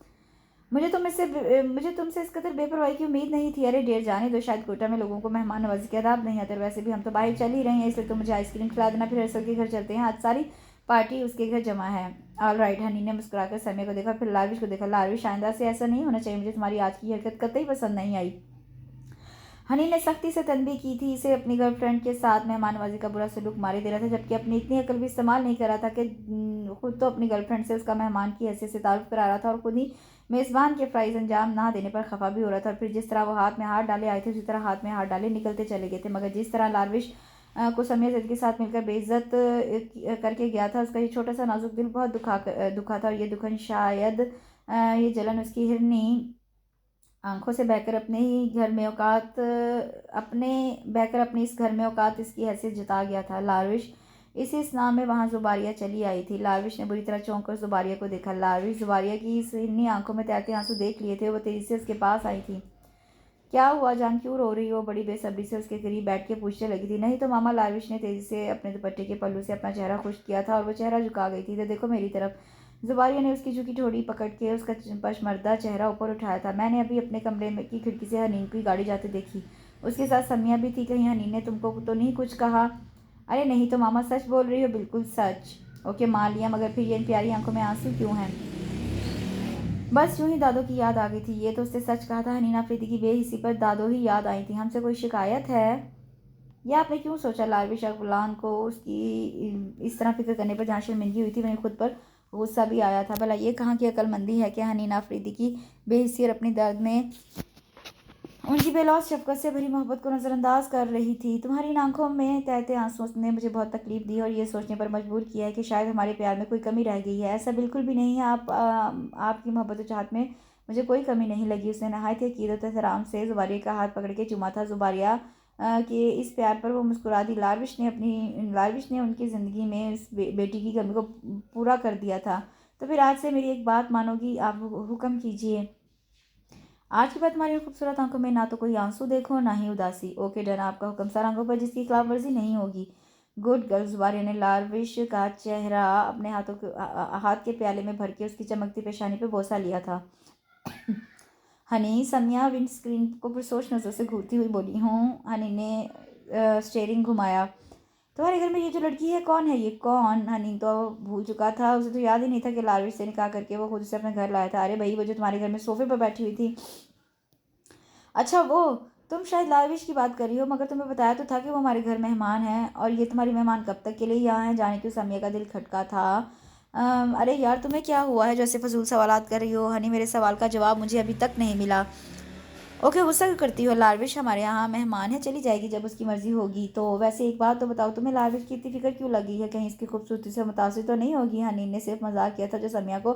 मुझे तुमसे इस कदर बेपरवाही की उम्मीद नहीं थी। अरे डेढ़ जाने दो, शायद कोटा में लोगों को मेहमान नवाजी के आदाब नहीं आते। वैसे भी हम तो बाहर चल ही रहे हैं, इसलिए तुम मुझे आइसक्रीम खिला देना, फिर अरसल के घर चलते हैं। आज सारी पार्टी उसके घर जमा है। All right. हनी ने मुस्कुराकर समय को देखा, फिर लारविश को देखा। लारविश, आइंदा से ऐसा नहीं होना चाहिए। मुझे तुम्हारी आज की हरकत कतई पसंद नहीं आई। हनी ने सख्ती से तनबीह की थी, इसे अपनी गर्लफ्रेंड के साथ मेहमान नवाजी का बुरा सलूक मारे दे रहा था, जबकि अपनी इतनी अकल भी इस्तेमाल नहीं कर रहा था कि खुद तो अपनी गर्लफ्रेंड से उसका मेहमान की हैसियत से तारुफ करा रहा था और खुद ही मेज़बान के फ्राइज़ अंजाम ना देने पर खफा भी हो रहा था। और फिर जिस तरह वो हाथ में हाथ डाले आए थे, उसी तरह हाथ में हाथ डाले निकलते चले गए थे। मगर जिस तरह लारविश को समिया जद के साथ मिलकर बेइज्जत करके गया था, उसका ये छोटा सा नाजुक दिल बहुत दुखा था। और ये दुखन शायद ये जलन उसकी हिरनी आंखों से बहकर अपनी इस घर में औकात इसकी हैसियत जता गया था। लारविश, इसी स्नाह में वहाँ जुबारिया चली आई थी। लारविश ने बुरी तरह चौंक कर जुबारिया को देखा। लारविश जुबारिया की इस हिरनी आंखों में तैरते आंसू देख लिए थे। वो तेजी से उसके पास आई थी। क्या हुआ जान, क्यों रो रही हो? बड़ी बेसब्री से उसके करीब बैठ के पूछने लगी थी। नहीं तो मामा, लारविश ने तेजी से अपने दुपट्टे के पल्लू से अपना चेहरा खुश्क किया था और वो चेहरा झुका गई थी। तो देखो मेरी तरफ। जुबारिया ने उसकी झुकी ठोड़ी पकड़ के उसका पशमर्दा चेहरा ऊपर उठाया था। मैंने अभी अपने कमरे में की खिड़की से हनीन की गाड़ी जाते देखी। उसके साथ समिया भी थी। कहीं हनीन ने तुमको तो नहीं कुछ कहा? अरे नहीं तो मामा, सच बोल रही हो? बिल्कुल सच। ओके मान लिया, मगर फिर ये इन प्यारी आंखों में आंसू क्यों हैं? बस यूं ही दादो की याद आ गई थी। ये तो उसने सच कहा था। हनीना अफरीदी की बेहिसी पर दादो ही याद आई थी। हमसे कोई शिकायत है? यह आपने क्यों सोचा? लारविश अगलान को उसकी इस तरह फिक्र करने पर जहाँ शर्मिंदगी हुई थी, वहीं खुद पर गुस्सा भी आया था। भला ये कहाँ की अक्लमंदी है कि हनीना अफरीदी की बेहिसी और अपनी दर्द में उनकी बेलौस शफकत से भरी मोहब्बत को नज़रअंदाज कर रही थी। तुम्हारी इन आंखों में तहते आंसू ने मुझे बहुत तकलीफ दी और ये सोचने पर मजबूर किया है कि शायद हमारे प्यार में कोई कमी रह गई है। ऐसा बिल्कुल भी नहीं है। आपकी मोहब्बत और चाहत में मुझे कोई कमी नहीं लगी। उसने नहायत ही अकीदत एहतराम से जुबारिया का हाथ पकड़ के चुमा था। जुबारिया के इस प्यार पर वो मुस्कुरा दी। लारविश ने उनकी ज़िंदगी में इस बेटी की कमी को पूरा कर दिया था। तो फिर आज से मेरी एक बात मानोगी? आप हुक्म कीजिए। आज की बात, तुम्हारी खूबसूरत आंखों में ना तो कोई आंसू देखो ना ही उदासी। ओके डन, आपका हुक्म। सर आंखों पर जिसकी खिलाफ वर्जी नहीं होगी। Good girl. जुबारिया ने लारविश का चेहरा अपने हाथ के प्याले में भर के उसकी चमकती पेशानी पे बोसा लिया था। हनी, समिया विंड स्क्रीन को पुरसोच नजर से घूरती हुई बोली। हूँ। हनी ने स्टेयरिंग घुमाया। तुम्हारे घर में ये जो लड़की है, कौन है ये? कौन? हनी तो भूल चुका था। उसे तो याद ही नहीं था कि लारविश से निकाह करके वो खुद से अपने घर लाया था। अरे भाई, वो जो तुम्हारे घर में सोफे पर बैठी हुई थी। अच्छा वो, तुम शायद लारविश की बात कर रही हो, मगर तुम्हें बताया तो था कि वो हमारे घर मेहमान है। और ये तुम्हारी मेहमान कब तक के लिए यहाँ है? जाने क्यों समिया का दिल खटका था। अरे यार, तुम्हें क्या हुआ है जो ऐसे फजूल सवालात कर रही हो? हनी, मेरे सवाल का जवाब मुझे अभी तक नहीं मिला। ओके, गुस्सा क्यों करती हो? लारविश हमारे यहाँ मेहमान है, चली जाएगी जब उसकी मर्जी होगी। तो वैसे एक बात तो बताओ, तुम्हें लारविश की इतनी फिक्र क्यों लगी है? कहीं इसकी खूबसूरती से मुतासिर तो नहीं होगी? हनी ने सिर्फ मजाक किया था जो समिया को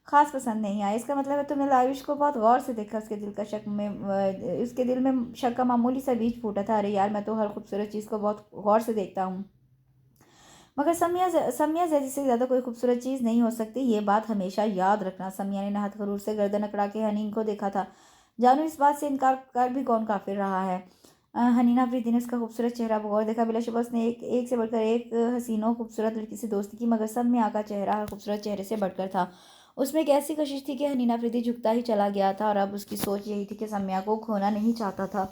खास पसंद नहीं आया। इसका मतलब है तुमने लारविश को बहुत गौर से देखा। उसके दिल में शक का मामूली सा बीज फूटा था। अरे यार, मैं तो हर खूबसूरत चीज़ को बहुत गौर से देखता हूँ, मगर समिया जैसी से ज़्यादा कोई खूबसूरत चीज़ नहीं हो सकती। ये बात हमेशा याद रखना। समिया ने नहात गरूर से गर्दन अकड़ा के हनीन को देखा था। जानू, इस बात से इनकार कर भी कौन काफिर रहा है? हनीना अफरीदी ने उसका खूबसूरत चेहरा बगौर देखा। बिलाशुबा उसने एक से बढ़कर एक हसीनो खूबसूरत लड़की से दोस्ती की, मगर समिया का चेहरा हर खूबसूरत चेहरे से बढ़कर था। उसमें एक ऐसी कशिश थी कि हनीना अफरीदी झुकता ही चला गया था और अब उसकी सोच यही थी कि समिया को खोना नहीं चाहता था।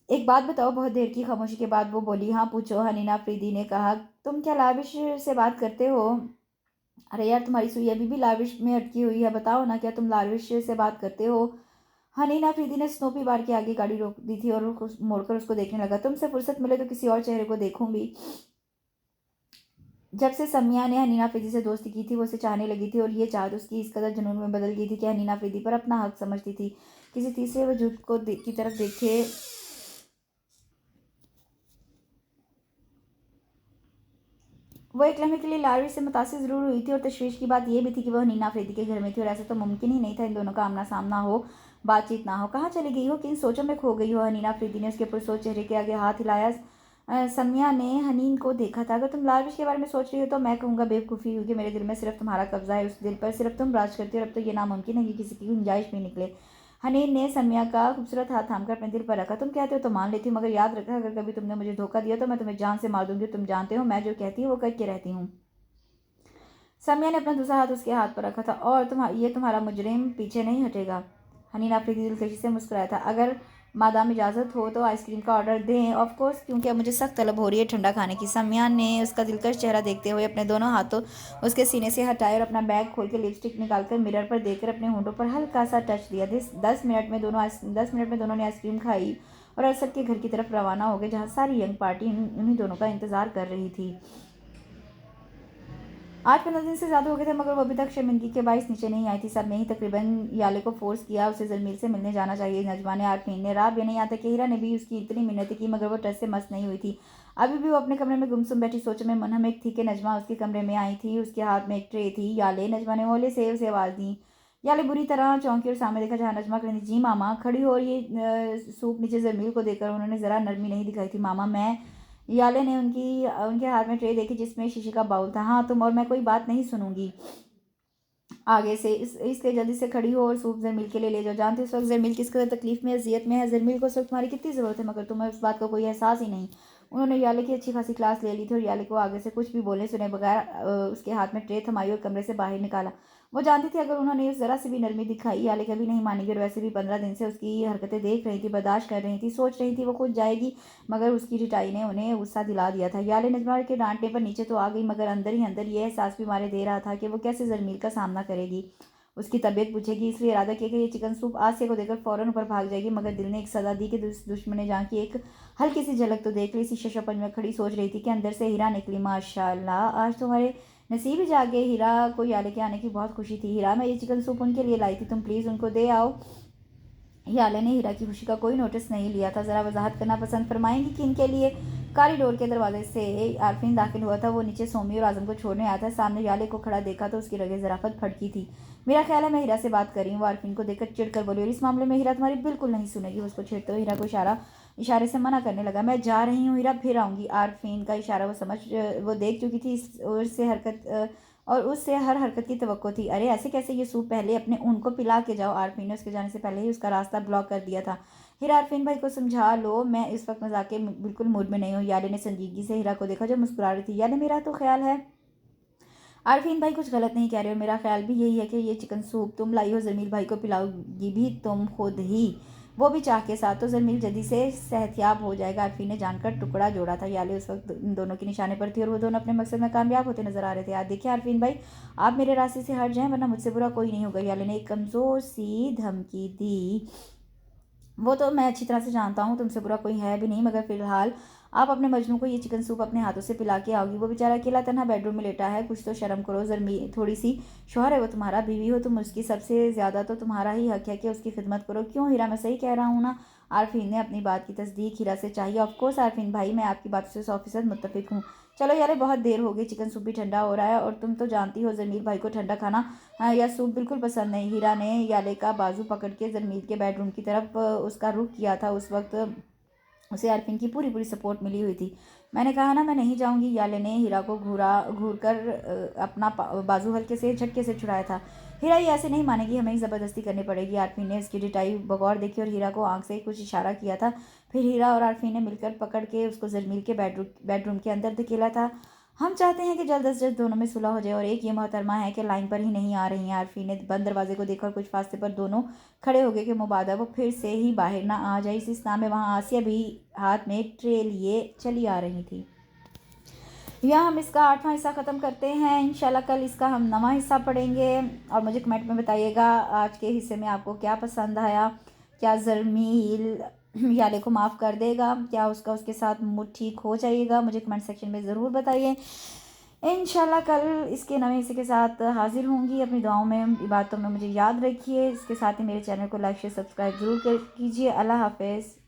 एक बात बताओ। बहुत देर की खामोशी के बाद वो बोली। हाँ पूछो। हनीना अफरीदी ने कहा। तुम क्या लाविश से बात करते हो? अरे यार, तुम्हारी सुई अभी भी लाविश में अटकी हुई है। बताओ ना, क्या तुम लाविश से बात करते हो? हनीना अफरीदी ने स्नोपी बार के आगे गाड़ी रोक दी थी और मोड़कर उसको देखने लगा। तुमसे फुर्सत मिले तो किसी और चेहरे को देखूं भी। जब से समिया ने हनीना अफरीदी से दोस्ती की थी, वो उसे चाहने लगी थी और ये चाहत उसकी इस कदर जुनून में बदल गई थी कि हनीना अफरीदी पर अपना हक समझती थी। किसी तीसरे वजूद की तरफ देखे वो एक लम्हे के लिए लारवी से मुतासिर ज़रूर हुई थी, और तशवीश की बात यह भी थी कि वह हनीना अफरीदी के घर में थी और ऐसा तो मुमकिन ही नहीं था इन दोनों का आमना सामना हो। बातचीत ना हो। कहाँ चली गई हो, किन सोचों में खो गई हो हनीन अफरीदी ने उसके पुरसोच चेहरे के आगे हाथ हिलाया। समिया ने हनीन को देखा था। अगर तुम लालविश के बारे में सोच रही हो तो मैं कहूँगा बेवकूफ़ी, क्योंकि मेरे दिल में सिर्फ तुम्हारा कब्जा है, उस दिल पर सिर्फ तुम राज करती हो। और अब तो ये नामुमकिन है कि किसी की गुंजाइश भी निकले। हनीन ने समिया का खूबसूरत हाथ थामकर अपने दिल पर रखा। तुम कहते हो तो मान लेती हूँ, मगर याद रखा अगर कभी तुमने मुझे धोखा दिया तो मैं तुम्हें जान से मार दूंगी। तुम जानते हो मैं जो कहती हूँ वो करके रहती हूँ। समिया ने अपना दूसरा हाथ उसके हाथ पर रखा था। और ये तुम्हारा मुजरिम पीछे नहीं हटेगा। हनीन अफरीदी दिलकशी से मुस्कुराया था। अगर मादाम इजाज़त हो तो आइसक्रीम का ऑर्डर दें। ऑफ कोर्स, क्योंकि अब मुझे सख्त तलब हो रही है ठंडा खाने की। समिया ने उसका दिलकश चेहरा देखते हुए अपने दोनों हाथों उसके सीने से हटाए और अपना बैग खोल के लिपस्टिक निकालकर मिरर पर देखकर अपने होंठों पर हल्का सा टच दिया। 10 मिनट में दोनों ने आइसक्रीम खाई और अरसद के घर की तरफ रवाना हो गए, जहाँ सारी यंग पार्टी उन्हीं दोनों का इंतजार कर रही थी। 8-15 दिन से ज़्यादा हो गए थे, मगर वो अभी तक शर्मिंदगी के बाइस नीचे नहीं आई थी। सब ने ही तकरीबन याले को फोर्स किया उसे जरमील से मिलने जाना चाहिए। नजमा ने, आरफीन ने, राब या नहीं, यहाँ तक कि हीरा ने भी उसकी इतनी मिन्नतें की, मगर वो टस से मस नहीं हुई थी। अभी भी वो अपने कमरे में गुमसुम बैठी सोचों में मुनहमिक थी कि नजमा उसके कमरे में आई थी। उसके हाथ में एक ट्रे थी। याले, नजमा ने हौले से उसे आवाज़ दी। याले बुरी तरह चौंकी और सामने देखा जहाँ नजमा खड़ी थी। जी मामा खड़ी हो। और ये सूप नीचे जरमील को देकर उन्होंने ज़रा नरमी नहीं दिखाई थी। मामा मैं। याले ने उनके हाथ में ट्रे देखी जिसमें शीशे का बाउल था। हाँ तुम, और मैं कोई बात नहीं सुनूंगी आगे से। इसलिए जल्दी से खड़ी हो और सूप जरमील के लिए ले जाओ। जानते हो इस वक्त जरमील किस कदर तकलीफ में, अजियत में है। जरमील को सिर्फ तुम्हारी कितनी ज़रूरत है, मगर तुम्हें उस बात का कोई एहसास ही नहीं। उन्होंने याले की अच्छी खासी क्लास ले ली थी और याले को आगे से कुछ भी बोले सुने बगैर उसके हाथ में ट्रे थमाई और कमरे से बाहर निकाला। वो जानती थी अगर उन्होंने ज़रा सी भी नरमी दिखाई याले कभी नहीं मानेगी। और वैसे भी 15 दिन से उसकी हरकतें देख रही थी, बर्दाश्त कर रही थी, सोच रही थी वो खुद जाएगी, मगर उसकी रिटाई ने उन्हें गुस्सा दिला दिया था। याले नजमा के डांटने पर नीचे तो आ गई, मगर अंदर ही अंदर ये एहसास भी मारे दे रहा था कि वो कैसे जरमील का सामना करेगी, उसकी तबीयत पूछेगी। इसलिए इरादा किया कि ये चिकन सूप आसिया को देकर फ़ौरन ऊपर भाग जाएगी, मगर दिल ने एक सदा दी कि दुश्मन जहाँ की एक हल्की सी झलक तो देख ली। इसी शशपंज में खड़ी सोच रही थी कि अंदर से हीरा निकली। माशाल्लाह, आज तुम्हारे नसीब ही जागे। हीरा को याले के आने की बहुत खुशी थी। हीरा, मैं ये चिकन सूप उनके लिए लाई थी, तुम प्लीज़ उनको दे आओ। याले ने हीरा की खुशी का कोई नोटिस नहीं लिया था। ज़रा वजाहत करना पसंद फरमाएंगी कि इनके लिए? कॉरिडोर के दरवाजे से आरफीन दाखिल हुआ था। वो नीचे सोमी और आजम को छोड़ने आया था। सामने याले को खड़ा देखा तो उसकी रगे ज़राफत फटकी थी। मेरा ख्याल है मैं हीरा से बात कर रही हूँ, वो आरफीन को देखकर चिढ़कर बोली। और इस मामले में हीरा तुम्हारी बिल्कुल नहीं सुनेगी। उसको छेड़ते हुए हीरा को इशारे से मना करने लगा। मैं जा रही हूँ हीरा, फिर आऊँगी। आरफीन का इशारा वो देख चुकी थी। उससे हर हरकत की तवक्को थी। अरे ऐसे कैसे, ये सूप पहले अपने उनको पिला के जाओ। आरफीन ने उसके जाने से पहले ही उसका रास्ता ब्लॉक कर दिया था। हीरा, आरफीन भाई को समझा लो, मैं इस वक्त मजाक के बिल्कुल मूड में नहीं हूँ। याले ने संजीदगी से हीरा को देखा जो मुस्कुरा रही थी। याले, मेरा तो ख्याल है आरफीन भाई कुछ गलत नहीं कह रहे हो। मेरा ख्याल भी यही है कि ये चिकन सूप तुम लाई हो जमील भाई को पिलाओगी भी तुम खुद ही, वो भी चाह के साथ, तो जमील जल्दी से सेहतियाब हो जाएगा। आरफीन ने जानकर टुकड़ा जोड़ा था। याले उस वक्त इन दोनों के निशाने पर थी और वो दोनों अपने मकसद में कामयाब होते नजर आ रहे थे। यार देखिए आरफीन भाई, आप मेरे रास्ते से हट जाएं वरना मुझसे बुरा कोई नहीं होगा। याले ने एक कमज़ोर सी धमकी दी। वो तो मैं अच्छी तरह से जानता हूँ तुमसे बुरा कोई है भी नहीं, मगर फिलहाल आप अपने मजनू को ये चिकन सूप अपने हाथों से पिला के आओगी। वो बेचारा अकेला तन्हा बेडरूम में लेटा है, कुछ तो शर्म करो। जरमी थोड़ी सी, शौहर है वो तुम्हारा, बीवी हो तुम उसकी, सबसे ज़्यादा तो तुम्हारा ही हक है कि उसकी खिदमत करो। क्यों हीरा, मैं सही कह रहा हूँ ना? आरफीन ने अपनी बात की तस्दीक हीरा से चाहिए। ऑफकोर्स आरफीन भाई, मैं आपकी बात से 100% मुत्तफिक हूँ। चलो यार, बहुत देर हो गई, चिकन सूप भी ठंडा हो रहा है और तुम तो जानती हो जमील भाई को ठंडा खाना या सूप बिल्कुल पसंद नहीं। हीरा ने याले का बाजू पकड़ के जमील के बेडरूम की तरफ उसका रुख किया था। उस वक्त उसे आरफीन की पूरी पूरी सपोर्ट मिली हुई थी। मैंने कहा ना मैं नहीं जाऊंगी। याले ने हीरा को घूर कर अपना बाजू हल्के से झटके से छुड़ाया था। हीरा ये ऐसे नहीं मानेगी, हमें ही ज़बरदस्ती करनी पड़ेगी। आरफीन ने उसकी डिटाई बगौर देखी और हीरा को आंख से कुछ इशारा किया था। फिर हीरा और आरफीन ने मिलकर पकड़ के उसको जरमील के बेडरूम के अंदर धकेला था। हम चाहते हैं कि जल्द अज जल्द दोनों में सुलह हो जाए। और एक ये मोहतरमा है कि लाइन पर ही नहीं आ रही हैं। आरफीन ने बंद दरवाजे को देखा और कुछ फासले पर दोनों खड़े हो गए कि मुबादा वो फिर से ही बाहर ना आ जाए। इस इस्ना में वहाँ आसिया भी हाथ में ट्रे लिए चली आ रही थी। यहाँ हम इसका 8वां हिस्सा ख़त्म करते हैं। इंशाल्लाह कल इसका हम 9वां हिस्सा पढ़ेंगे। और मुझे कमेंट में बताइएगा आज के हिस्से में आपको क्या पसंद आया। क्या जरमील याले को माफ़ कर देगा? क्या उसके साथ मूड ठीक हो जाएगा? मुझे कमेंट सेक्शन में ज़रूर बताइए। इंशाल्लाह कल इसके नए हिस्से के साथ हाजिर होंगी। अपनी दुआओं में, इबादतों में मुझे याद रखिए। इसके साथ ही मेरे चैनल को लाइक शेयर सब्सक्राइब ज़रूर कीजिए। अल्लाह हाफ़िज़।